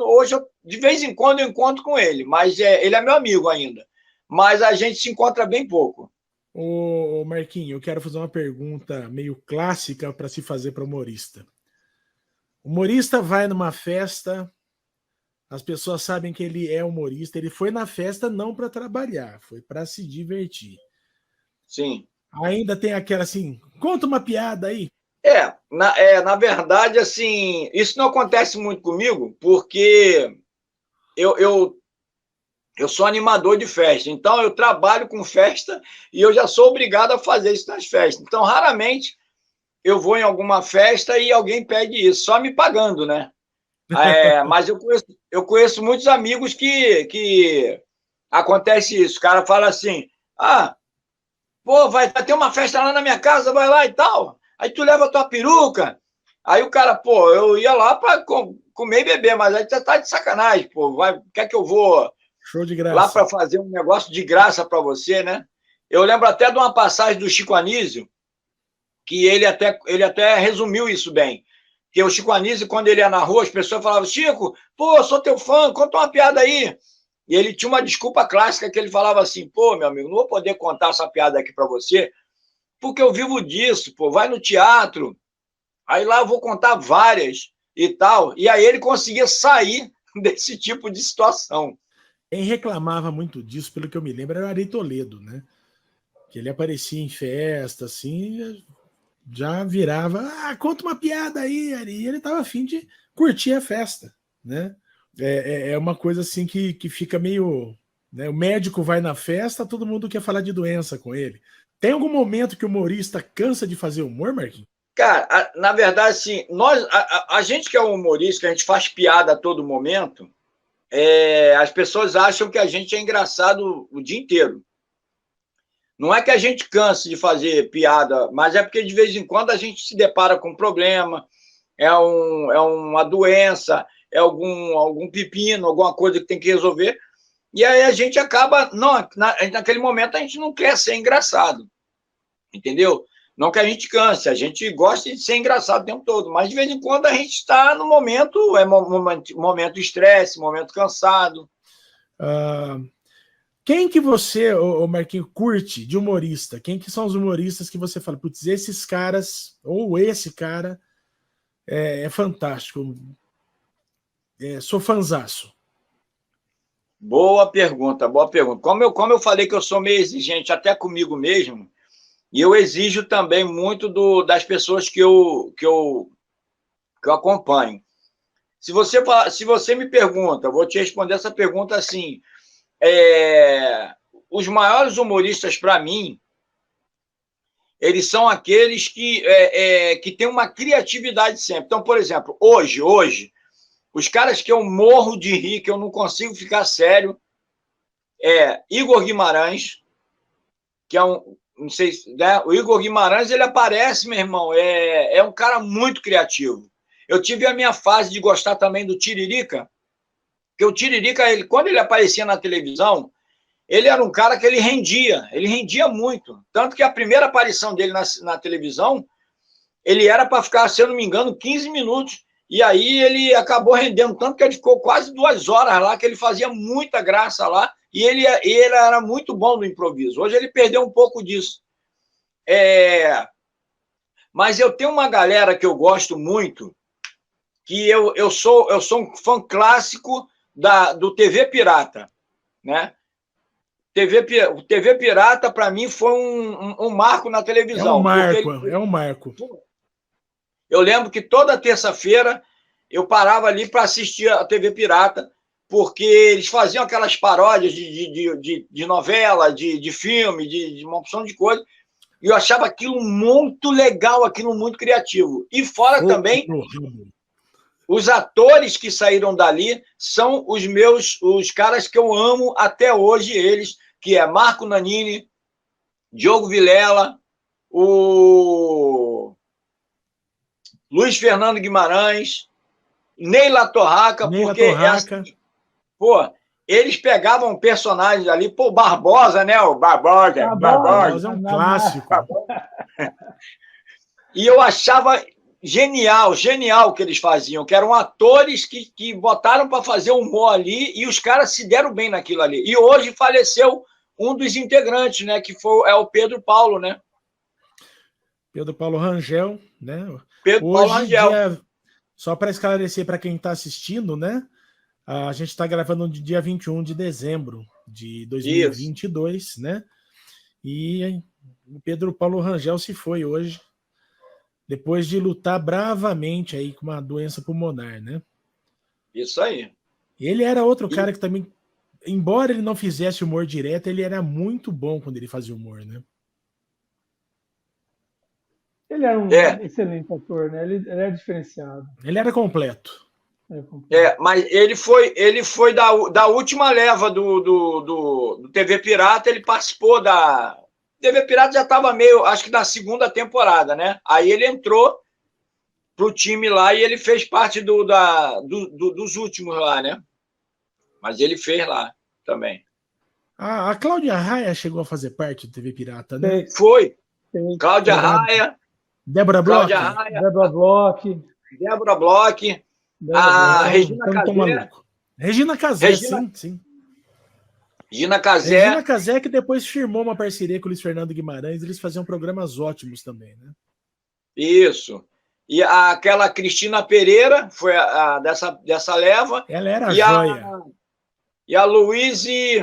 Hoje, de vez em quando, eu encontro com ele, mas ele é meu amigo ainda. Mas a gente se encontra bem pouco. Ô Marquinhos, eu quero fazer uma pergunta meio clássica para se fazer para humorista. O humorista vai numa festa, as pessoas sabem que ele é humorista, ele foi na festa não para trabalhar, foi para se divertir. Sim. Ainda tem aquela assim, conta uma piada aí. Na verdade, assim, isso não acontece muito comigo, porque eu Eu sou animador de festa, então eu trabalho com festa e eu já sou obrigado a fazer isso nas festas. Então, raramente eu vou em alguma festa e alguém pede isso, só me pagando, né? Mas eu conheço muitos amigos que acontece isso. O cara fala assim: ah, pô, vai ter uma festa lá na minha casa, vai lá e tal. Aí tu leva a tua peruca. Aí o cara, pô, eu ia lá para comer e beber, mas aí você tá de sacanagem, pô. Quer que eu vou Show de lá graça. para fazer um negócio de graça para você, né? Eu lembro até de uma passagem do Chico Anísio, que ele até resumiu isso bem. Que o Chico Anísio, quando ele ia na rua, as pessoas falavam: Chico, pô, eu sou teu fã, conta uma piada aí. E ele tinha uma desculpa clássica que ele falava assim: pô, meu amigo, não vou poder contar essa piada aqui para você, porque eu vivo disso, pô, vai no teatro, aí lá eu vou contar várias e tal. E aí ele conseguia sair desse tipo de situação. Quem reclamava muito disso, pelo que eu me lembro, era o Ari Toledo, né? Que ele aparecia em festa, assim, já virava, conta uma piada aí, Ari. E ele tava afim de curtir a festa, né? É uma coisa assim que fica meio... Né? O médico vai na festa, todo mundo quer falar de doença com ele. Tem algum momento que o humorista cansa de fazer humor, Marquinhos? Cara, na verdade, assim, a gente que é humorista, que a gente faz piada a todo momento, as pessoas acham que a gente é engraçado o dia inteiro. Não é que a gente canse de fazer piada, mas é porque de vez em quando a gente se depara com um problema, é uma doença, é algum pepino, alguma coisa que tem que resolver, e aí a gente acaba, naquele momento a gente não quer ser engraçado, entendeu? Não que a gente canse, a gente gosta de ser engraçado o tempo todo, mas de vez em quando a gente está no momento, momento estresse, momento cansado. Quem que você, ô Marquinhos, curte de humorista? Quem que são os humoristas que você fala, putz, esses caras, ou esse cara, é fantástico. Sou fanzaço. Boa pergunta, boa pergunta. Como eu falei que eu sou meio exigente até comigo mesmo, e eu exijo também muito das pessoas que eu acompanho. Se você me pergunta, eu vou te responder essa pergunta assim: os maiores humoristas para mim, eles são aqueles que têm uma criatividade sempre. Então, por exemplo, hoje, os caras que eu morro de rir, que eu não consigo ficar sério, Igor Guimarães, que é não sei, né? O Igor Guimarães, ele aparece, meu irmão, é um cara muito criativo. Eu tive a minha fase de gostar também do Tiririca, porque o Tiririca, quando ele aparecia na televisão, ele era um cara que ele rendia muito. Tanto que a primeira aparição dele na televisão, ele era para ficar, se eu não me engano, 15 minutos. E aí ele acabou rendendo tanto que ele ficou quase 2 horas lá, que ele fazia muita graça lá, e ele era muito bom no improviso. Hoje ele perdeu um pouco disso. Mas eu tenho uma galera que eu gosto muito, que eu sou um fã clássico do TV Pirata, né? TV Pirata, para mim, foi um marco na televisão. É um marco. Eu lembro que toda terça-feira eu parava ali para assistir a TV Pirata, porque eles faziam aquelas paródias de novela, de filme, de uma opção de coisa, e eu achava aquilo muito legal, aquilo muito criativo. E fora também, os atores que saíram dali são os caras que eu amo até hoje, eles, que é Marco Nanini, Diogo Vilela, o Luiz Fernando Guimarães, Neila Torraca, porque eles pegavam personagens ali, Barbosa, né? O Barbosa é um clássico. E eu achava genial o que eles faziam, que eram atores que botaram para fazer humor ali, e os caras se deram bem naquilo ali. E hoje faleceu um dos integrantes, né? Que o Pedro Paulo, né? Pedro Paulo Rangel, né? Pedro Paulo Rangel. Só para esclarecer para quem está assistindo, né? A gente está gravando no dia 21 de dezembro de 2022, isso, né? E o Pedro Paulo Rangel se foi hoje, depois de lutar bravamente aí com uma doença pulmonar, né? Isso aí. Ele era outro cara que também embora ele não fizesse humor direto, ele era muito bom quando ele fazia humor, né? Ele era um excelente ator, né? Ele era diferenciado. Ele era completo. Mas ele foi da última leva do TV Pirata, ele participou da... TV Pirata já estava meio, acho que na segunda temporada, né? Aí ele entrou pro time lá e ele fez parte dos últimos lá, né? Mas ele fez lá também. A Cláudia Raia chegou a fazer parte do TV Pirata, né? Foi. Cláudia Raia. Débora Bloch. Débora Bloch. A Regina Casé. Regina Casé, sim. Regina Casé. Regina Casé, que depois firmou uma parceria com o Luiz Fernando Guimarães, eles faziam programas ótimos também, né? Isso. E aquela Cristina Pereira, foi dessa leva. Ela era joia. E a Luíse...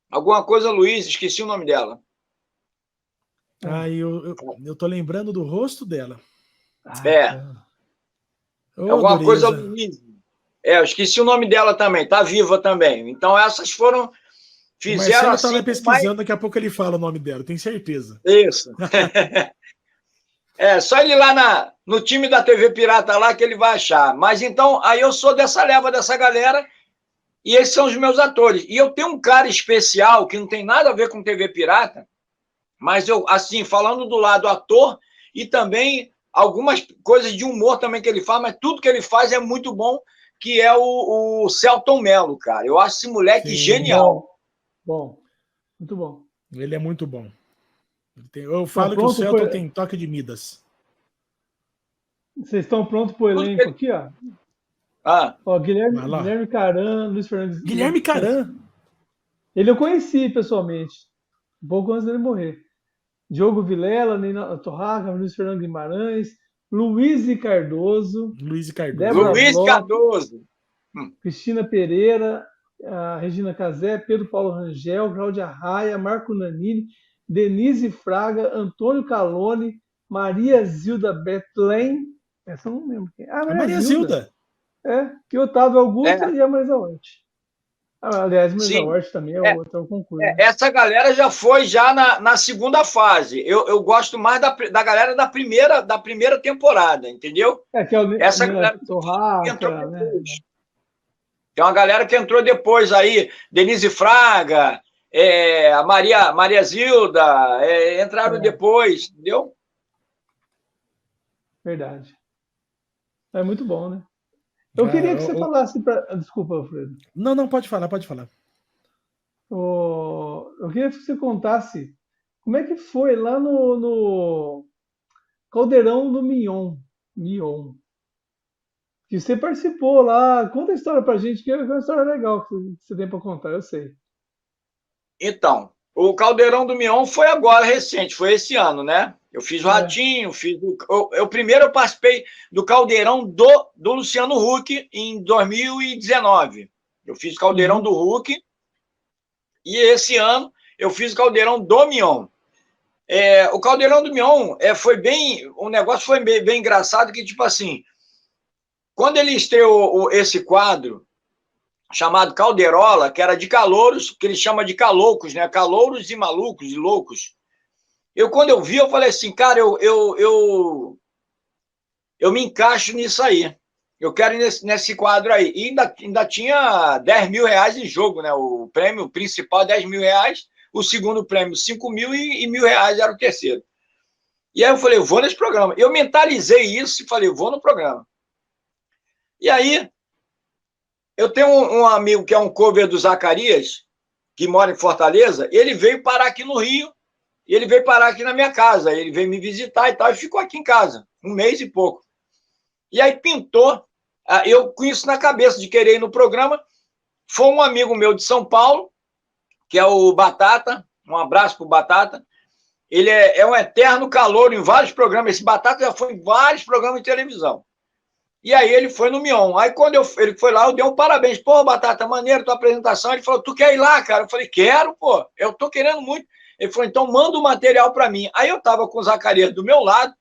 Alguma coisa Luíse, esqueci o nome dela. Eu tô lembrando do rosto dela. Alguma coisa Luíse. Eu esqueci o nome dela também, tá viva também. Então essas foram... Fizeram assim... Marcelo tá pesquisando, daqui a pouco ele fala o nome dela, tenho certeza. Isso. Só ele lá no time da TV Pirata lá que ele vai achar. Mas então, aí eu sou dessa leva, dessa galera, e esses são os meus atores. E eu tenho um cara especial que não tem nada a ver com TV Pirata, mas eu, assim, falando do lado ator e também algumas coisas de humor também que ele faz, mas tudo que ele faz é muito bom, que é o Celton Mello, cara. Eu acho esse moleque genial. Bom, muito bom. Ele é muito bom. Eu falo que o Celton tem toque de Midas. Vocês estão prontos para o elenco aqui, ó? Ó, Guilherme Caran, Luiz Fernando. Guilherme Caran. Ele eu conheci pessoalmente, um pouco antes dele morrer. Diogo Vilela, Nina Torraca, Luiz Fernando Guimarães, Luiz Cardoso. Cristina Pereira, Regina Casé, Pedro Paulo Rangel, Cláudia Raia, Marco Nanini, Denise Fraga, Antônio Calone, Maria Zilda Betlen. Essa eu não lembro quem é. Maria Zilda. E Otávio Augusto e a Marisa Hort. Aliás, Marisa Hort também é outro concurso. Essa galera já foi na segunda fase. Eu gosto mais da galera da primeira temporada, entendeu? Que é essa galera que entrou depois. Tem uma galera que entrou depois aí, Denise Fraga, a Maria Zilda, entraram depois, entendeu? Verdade. É muito bom, né? Eu queria que você falasse Desculpa, Alfredo. Não, pode falar. Eu queria que você contasse como é que foi lá no Caldeirão do Mion. Que você participou lá. Conta a história pra gente, que é uma história legal que você tem para contar, eu sei. Então, o Caldeirão do Mion foi agora, recente, foi esse ano, né? Eu fiz o Ratinho, primeiro eu participei do Caldeirão do Luciano Huck em 2019. Eu fiz o Caldeirão do Huck e esse ano eu fiz o Caldeirão do Mion. O Caldeirão do Mion o negócio foi bem engraçado, que tipo assim, quando ele estreou esse quadro chamado Caldeirola, que era de calouros, que ele chama de caloucos, né? Calouros e malucos e loucos. Quando eu vi, eu falei assim, cara, eu me encaixo nisso aí. Eu quero ir nesse quadro aí. E ainda tinha 10 mil reais em jogo, né? O prêmio principal, 10 mil reais. O segundo prêmio, 5 mil e R$1.000 era o terceiro. E aí eu falei, eu vou nesse programa. Eu mentalizei isso e falei, eu vou no programa. E aí, eu tenho um amigo que é um cover do Zacarias, que mora em Fortaleza, ele veio parar aqui no Rio, e ele veio parar aqui na minha casa, ele veio me visitar e tal, e ficou aqui em casa, 1 mês e pouco. E aí pintou, eu com isso na cabeça de querer ir no programa, foi um amigo meu de São Paulo, que é o Batata, um abraço pro Batata, ele é um eterno calouro em vários programas, esse Batata já foi em vários programas de televisão. E aí ele foi no Mion. Aí quando ele foi lá, eu dei um parabéns. Pô, Batata, maneiro tua apresentação. Ele falou, tu quer ir lá, cara? Eu falei, quero, pô. Eu tô querendo muito. Ele falou, então manda o material para mim. Aí eu tava com o Zacarias do meu lado.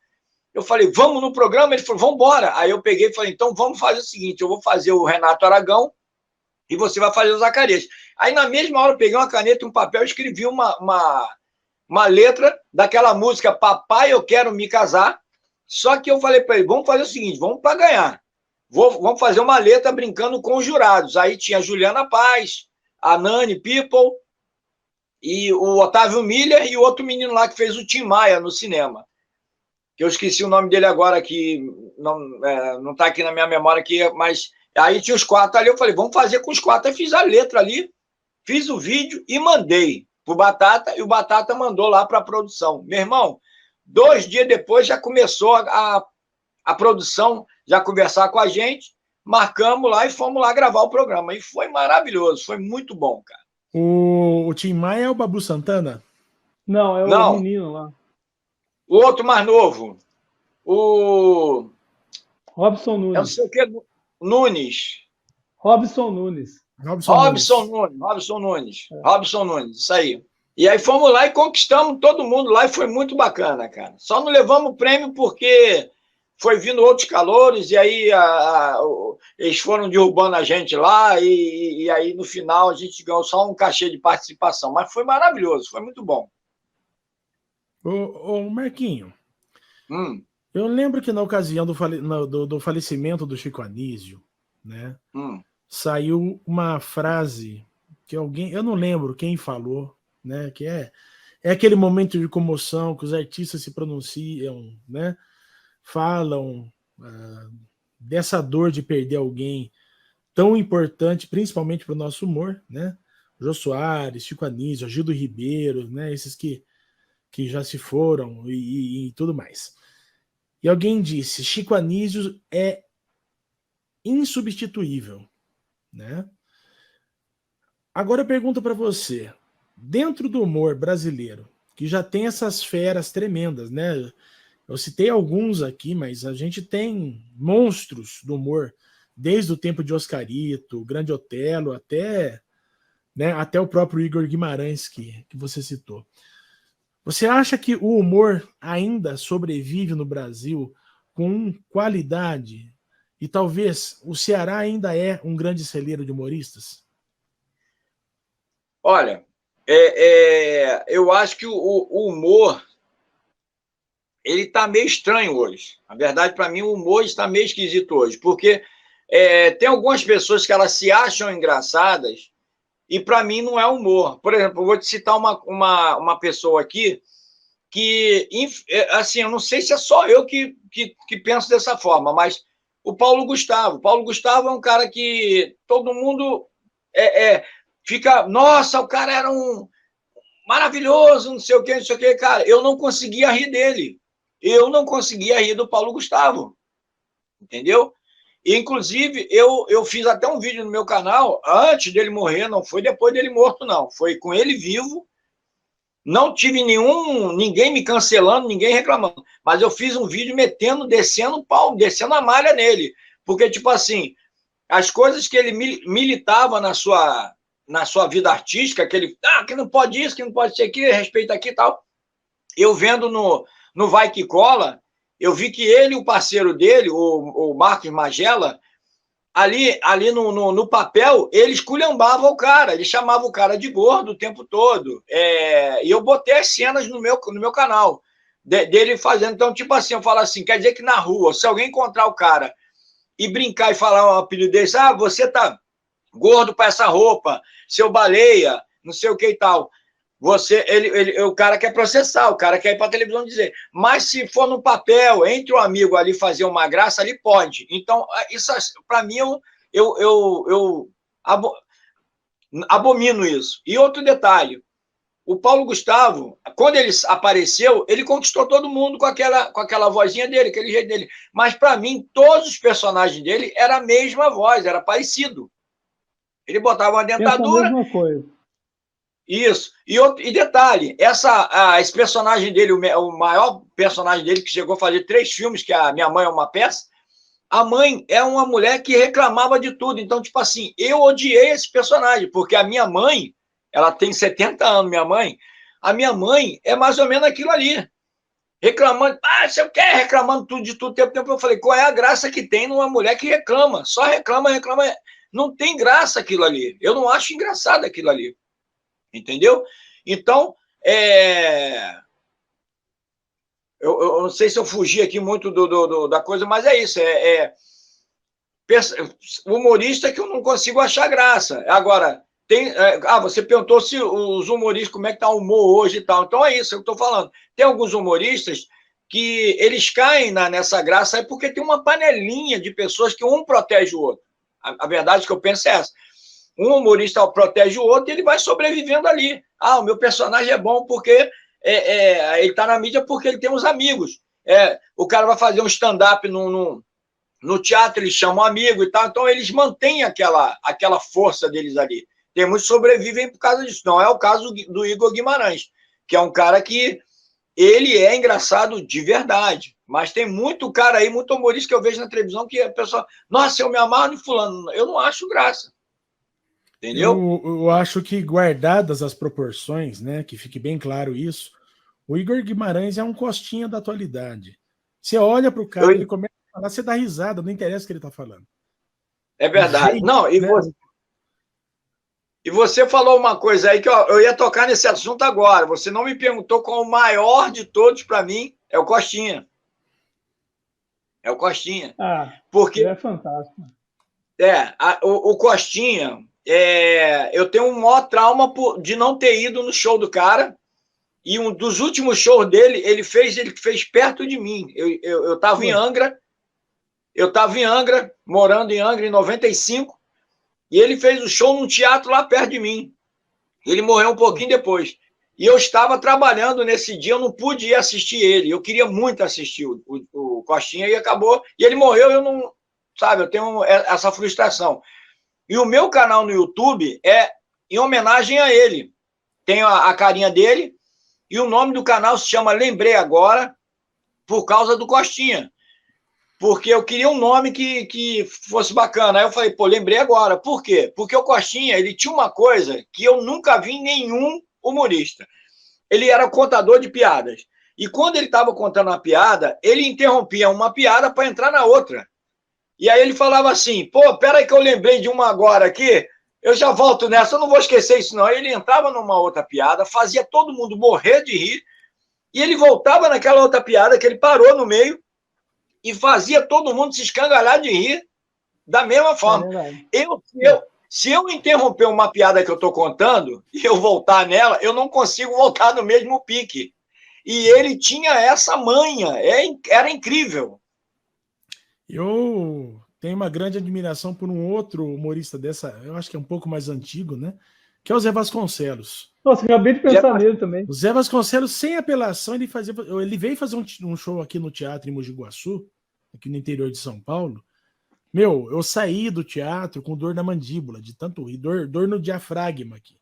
Eu falei, vamos no programa? Ele falou, vamos embora. Aí eu peguei e falei, então vamos fazer o seguinte, eu vou fazer o Renato Aragão e você vai fazer o Zacarias. Aí, na mesma hora, eu peguei uma caneta e um papel e escrevi uma letra daquela música Papai, Eu Quero Me Casar. Só que eu falei para ele, vamos fazer o seguinte, vamos para ganhar. Vamos fazer uma letra brincando com os jurados. Aí tinha a Juliana Paz, a Nani People, e o Otávio Miller e o outro menino lá que fez o Tim Maia no cinema. Que eu esqueci o nome dele agora, que não está aqui na minha memória, aqui, mas aí tinha os 4 ali, eu falei, vamos fazer com os 4. Aí fiz a letra ali, fiz o vídeo e mandei pro Batata, e o Batata mandou lá para a produção. Meu irmão, 2 dias depois já começou a produção, já conversar com a gente, marcamos lá e fomos lá gravar o programa. E foi maravilhoso, foi muito bom, cara. O Tim Maia é o Babu Santana? Não, é o menino lá. O outro mais novo, o... Robson Nunes. Eu não sei o que, Nunes. Robson Nunes. Robson Nunes, isso aí. E aí fomos lá e conquistamos todo mundo lá e foi muito bacana, cara. Só não levamos o prêmio porque foi vindo outros calouros e aí eles foram derrubando a gente lá e aí no final a gente ganhou só um cachê de participação. Mas foi maravilhoso, foi muito bom. Ô Marquinho, eu lembro que na ocasião do falecimento do Chico Anísio, né, saiu uma frase que alguém, eu não lembro quem falou, né, que é aquele momento de comoção que os artistas se pronunciam, né, falam dessa dor de perder alguém tão importante, principalmente para o nosso humor, né, Jô Soares, Chico Anísio, Gildo Ribeiro, né, esses que já se foram e tudo mais. E alguém disse, Chico Anísio é insubstituível, né? Agora eu pergunto para você, dentro do humor brasileiro, que já tem essas feras tremendas, né? Eu citei alguns aqui, mas a gente tem monstros do humor, desde o tempo de Oscarito, Grande Otelo, até o próprio Igor Guimarães, que você citou. Você acha que o humor ainda sobrevive no Brasil com qualidade? E talvez o Ceará ainda é um grande celeiro de humoristas? Olha, eu acho que o humor ele está meio estranho hoje. Na verdade, para mim, o humor está meio esquisito hoje, porque tem algumas pessoas que elas se acham engraçadas e para mim não é humor. Por exemplo, eu vou te citar uma pessoa aqui que, assim, eu não sei se é só eu que penso dessa forma, mas o Paulo Gustavo. Paulo Gustavo é um cara que todo mundo fica, nossa, o cara era um maravilhoso, não sei o que, cara, eu não conseguia rir dele. Eu não conseguia rir do Paulo Gustavo, entendeu? E, inclusive, eu fiz até um vídeo no meu canal antes dele morrer, não foi depois dele morto, não. Foi com ele vivo. Não tive ninguém me cancelando, ninguém reclamando. Mas eu fiz um vídeo descendo o pau, descendo a malha nele. Porque, tipo assim, as coisas que ele militava na sua vida artística, que ele, que não pode isso, que não pode ser aqui, respeita aqui e tal. Eu vendo no Vai Que Cola, eu vi que ele e o parceiro dele, o Marcos Magela, ali no papel, ele esculhambava o cara, ele chamava o cara de gordo o tempo todo. E eu botei as cenas no meu canal, dele fazendo. Então, tipo assim, eu falo assim, quer dizer que na rua, se alguém encontrar o cara e brincar e falar um apelido desse, você tá gordo para essa roupa, seu baleia, não sei o que e tal. O cara quer processar, o cara quer ir para a televisão dizer. Mas se for no papel, entre um amigo ali fazer uma graça, ali pode. Então, isso para mim, eu abomino isso. E outro detalhe, o Paulo Gustavo, quando ele apareceu, ele conquistou todo mundo com aquela vozinha dele, aquele jeito dele. Mas, para mim, todos os personagens dele eram a mesma voz, era parecido. Ele botava uma dentadura... É a mesma coisa. Isso. E detalhe, esse personagem dele, o maior personagem dele, que chegou a fazer 3 filmes, que a Minha Mãe é uma Peça, a mãe é uma mulher que reclamava de tudo. Então, tipo assim, eu odiei esse personagem, porque a minha mãe, ela tem 70 anos, a minha mãe é mais ou menos aquilo ali. Reclamando, você quer reclamando tudo de tudo, tempo. Eu falei, qual é a graça que tem numa mulher que reclama? Só reclama. Não tem graça aquilo ali. Eu não acho engraçado aquilo ali. Entendeu? Então, eu não sei se eu fugi aqui muito da coisa, mas é isso. Humorista que eu não consigo achar graça. Agora, você perguntou se os humoristas, como é que tá o humor hoje e tal. Então é isso que eu estou falando. Tem alguns humoristas que eles caem nessa graça aí porque tem uma panelinha de pessoas que um protege o outro. A verdade que eu penso é essa. Um humorista protege o outro e ele vai sobrevivendo ali. O meu personagem é bom porque ele está na mídia porque ele tem uns amigos. O cara vai fazer um stand-up no teatro, eles chamam amigo e tal, então eles mantêm aquela força deles ali. Tem muitos que sobrevivem por causa disso. Não é o caso do Igor Guimarães, que é um cara que ele é engraçado de verdade, mas tem muito cara aí, muito humorista que eu vejo na televisão que a pessoa, nossa, eu me amarro de fulano. Eu não acho graça. Entendeu? Eu acho que, guardadas as proporções, né, que fique bem claro isso, o Igor Guimarães é um costinha da atualidade. Você olha para o cara, ele começa a falar, você dá risada, não interessa o que ele está falando. É verdade. Não, e você falou uma coisa aí que eu ia tocar nesse assunto agora. Você não me perguntou qual o maior de todos para mim é o Costinha. É o Costinha. Porque é fantástico. O Costinha, eu tenho um maior trauma de não ter ido no show do cara. E um dos últimos shows dele, ele fez perto de mim. Eu estava em Angra. Eu estava em Angra, morando em Angra em 95. E ele fez o show num teatro lá perto de mim. Ele morreu um pouquinho depois. E eu estava trabalhando nesse dia, eu não pude ir assistir ele. Eu queria muito assistir o Costinha e acabou. E ele morreu, eu não... Sabe, eu tenho essa frustração. E o meu canal no YouTube é em homenagem a ele. Tem a carinha dele e o nome do canal se chama Lembrei Agora, por causa do Costinha. Porque eu queria um nome que fosse bacana. Aí eu falei, lembrei agora. Por quê? Porque o Costinha, ele tinha uma coisa que eu nunca vi em nenhum humorista. Ele era contador de piadas. E quando ele estava contando uma piada, ele interrompia uma piada para entrar na outra. E aí ele falava assim, peraí que eu lembrei de uma agora aqui, eu já volto nessa, eu não vou esquecer isso não. Ele entrava numa outra piada, fazia todo mundo morrer de rir, e ele voltava naquela outra piada que ele parou no meio, e fazia todo mundo se escangalhar de rir da mesma forma. Se eu interromper uma piada que eu estou contando e eu voltar nela, eu não consigo voltar no mesmo pique. E ele tinha essa manha, era incrível. Eu tenho uma grande admiração por um outro humorista eu acho que é um pouco mais antigo, né? Que é o Zé Vasconcelos. Nossa, acabei de pensar nele também. O Zé Vasconcelos, sem apelação, ele veio fazer um show aqui no teatro em Mogi Guaçu, aqui no interior de São Paulo. Eu saí do teatro com dor na mandíbula, de tanto rir, dor no diafragma aqui.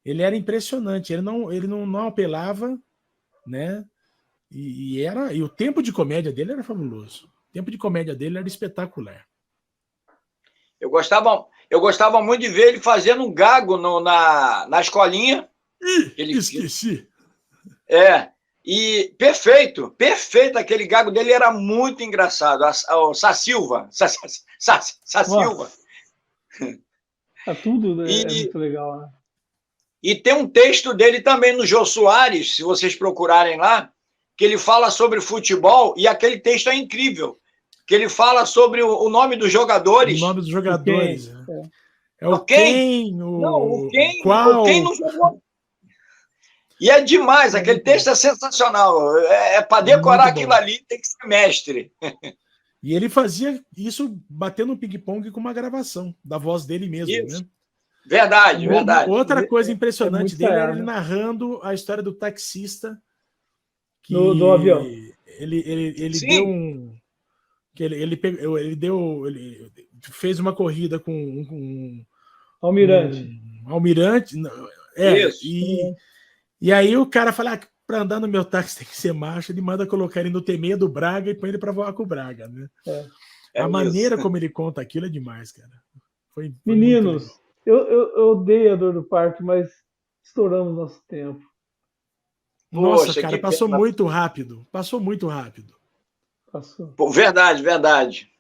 Ele era impressionante, ele não apelava, né? E o tempo de comédia dele era fabuloso. O tempo de comédia dele era espetacular. Eu gostava muito de ver ele fazendo um gago na escolinha. Esqueci. E perfeito aquele gago dele, era muito engraçado. O Sassilva. Sassilva. Tudo é muito legal, né? E tem um texto dele também no Jô Soares, se vocês procurarem lá, que ele fala sobre futebol, e aquele texto é incrível, que ele fala sobre o nome dos jogadores. O nome dos jogadores. É o quem? O quem não jogou. E é demais, aquele texto é sensacional. Para decorar aquilo ali, tem que ser mestre. E ele fazia isso batendo um ping-pong com uma gravação da voz dele mesmo, isso. Né? Verdade. Outra coisa impressionante dele era ele narrando a história do taxista que do avião. Ele deu um... que ele fez uma corrida com um almirante. Almirante. E aí o cara fala, para andar no meu táxi tem que ser macho, ele manda colocar ele no T6 do Braga e põe ele para voar com o Braga, né? A maneira como ele conta aquilo é demais, cara. Foi Meninos, eu odeio a dor do parto, mas estouramos nosso tempo. Nossa, poxa, cara, passou muito rápido. Passou. Verdade.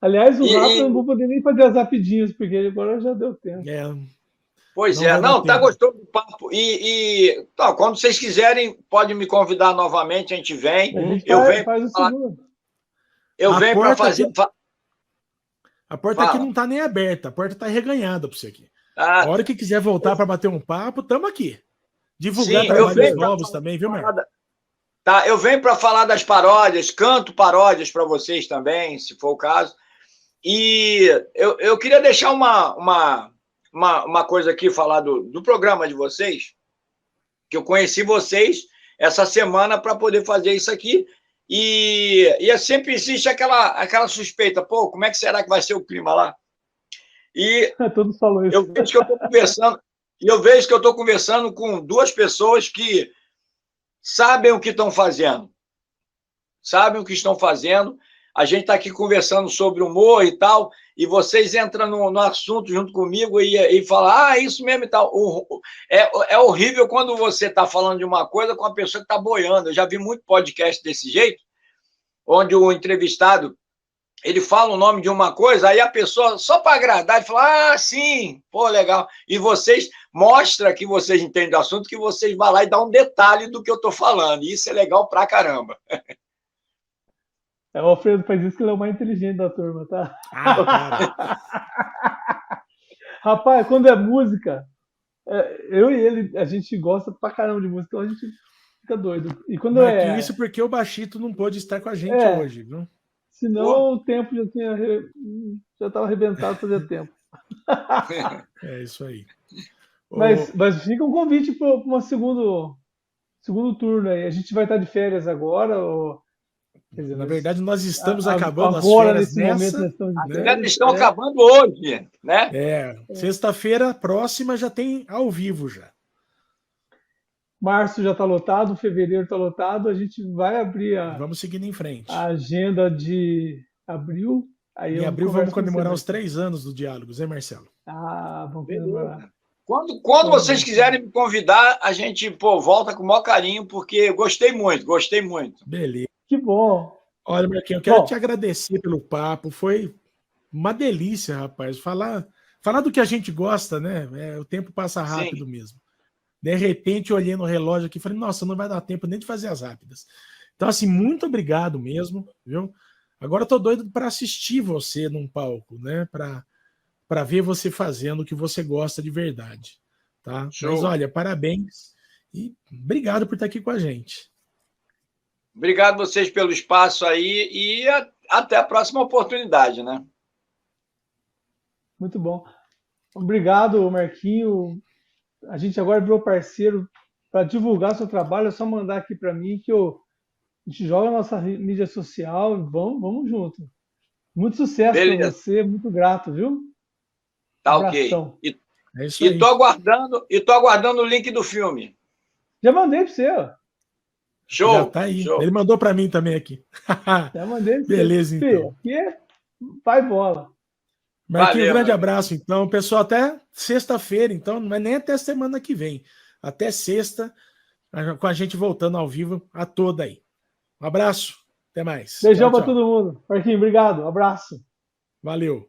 Aliás, o Rafa eu não vou poder nem fazer as rapidinhas, porque agora já deu tempo. Pois é, não, tá gostoso do papo. Tá, quando vocês quiserem, pode me convidar novamente, a gente vem. Faz o segundo. Eu venho para fazer. A porta aqui não tá nem aberta, a porta tá reganhada para você aqui. Ah, a hora que quiser voltar para bater um papo, estamos aqui. Divulgar trabalhos novos também, viu, Marcos? Tá, eu venho para falar das paródias, canto paródias para vocês também, se for o caso. E eu queria deixar uma coisa aqui, falar do programa de vocês, que eu conheci vocês essa semana para poder fazer isso aqui. E sempre existe aquela suspeita, pô, como é que será que vai ser o clima lá? E todos falam isso. eu vejo que eu estou conversando com duas pessoas que sabem o que estão fazendo. Sabem o que estão fazendo. A gente está aqui conversando sobre humor e tal, e vocês entram no assunto junto comigo e falam, isso mesmo e tal. É horrível quando você está falando de uma coisa com a pessoa que está boiando. Eu já vi muito podcast desse jeito, onde o entrevistado, ele fala o nome de uma coisa, aí a pessoa, só para agradar, ele fala, sim, pô, legal. E vocês mostram que vocês entendem do assunto, que vocês vão lá e dão um detalhe do que eu estou falando. E isso é legal pra caramba. O Alfredo faz isso que ele é o mais inteligente da turma, tá? Rapaz, quando é música, eu e ele, a gente gosta pra caramba de música, então a gente fica doido. E quando isso porque o Baixito não pôde estar com a gente hoje, viu? Senão o tempo já estava arrebentado fazia tempo. É isso aí. Mas fica um convite para um segundo turno aí. A gente vai estar de férias agora, quer dizer, na verdade, nós estamos acabando agora, as férias nesse momento, nós estamos de férias. Estão acabando hoje, né? Sexta-feira próxima já tem ao vivo já. Março já está lotado, fevereiro está lotado, a gente vai abrir vamos seguindo em frente. A agenda de abril. Aí em abril vamos comemorar os 3 anos do Diálogos, hein, Marcelo? Vamos comemorar. Quando vocês quiserem me convidar, a gente volta com o maior carinho, porque eu gostei muito. Beleza. Que bom. Olha, Marquinhos, eu quero te agradecer pelo papo, foi uma delícia, rapaz. Falar do que a gente gosta, né? O tempo passa rápido mesmo. De repente, eu olhei no relógio aqui e falei, nossa, não vai dar tempo nem de fazer as rápidas. Então, assim, muito obrigado mesmo, viu? Agora eu tô doido para assistir você num palco, né? Para ver você fazendo o que você gosta de verdade, tá? Show. Mas, olha, parabéns e obrigado por estar aqui com a gente. Obrigado a vocês pelo espaço aí e até a próxima oportunidade, né? Muito bom. Obrigado, Marquinho. A gente agora virou parceiro para divulgar seu trabalho. É só mandar aqui para mim que a gente joga na nossa mídia social e vamos junto. Muito sucesso para você, muito grato, viu? Tá abração. Ok. E tô aguardando o link do filme. Já mandei para você, ó. Show. Já tá aí. Show. Ele mandou para mim também aqui. Já mandei para você. Beleza, então. Aqui é vai bola. Marquinhos, um grande abraço, então. Pessoal, até sexta-feira, então, não é nem até semana que vem. Até sexta, com a gente voltando ao vivo a toda aí. Um abraço, até mais. Beijão para todo mundo. Marquinhos, obrigado, abraço. Valeu.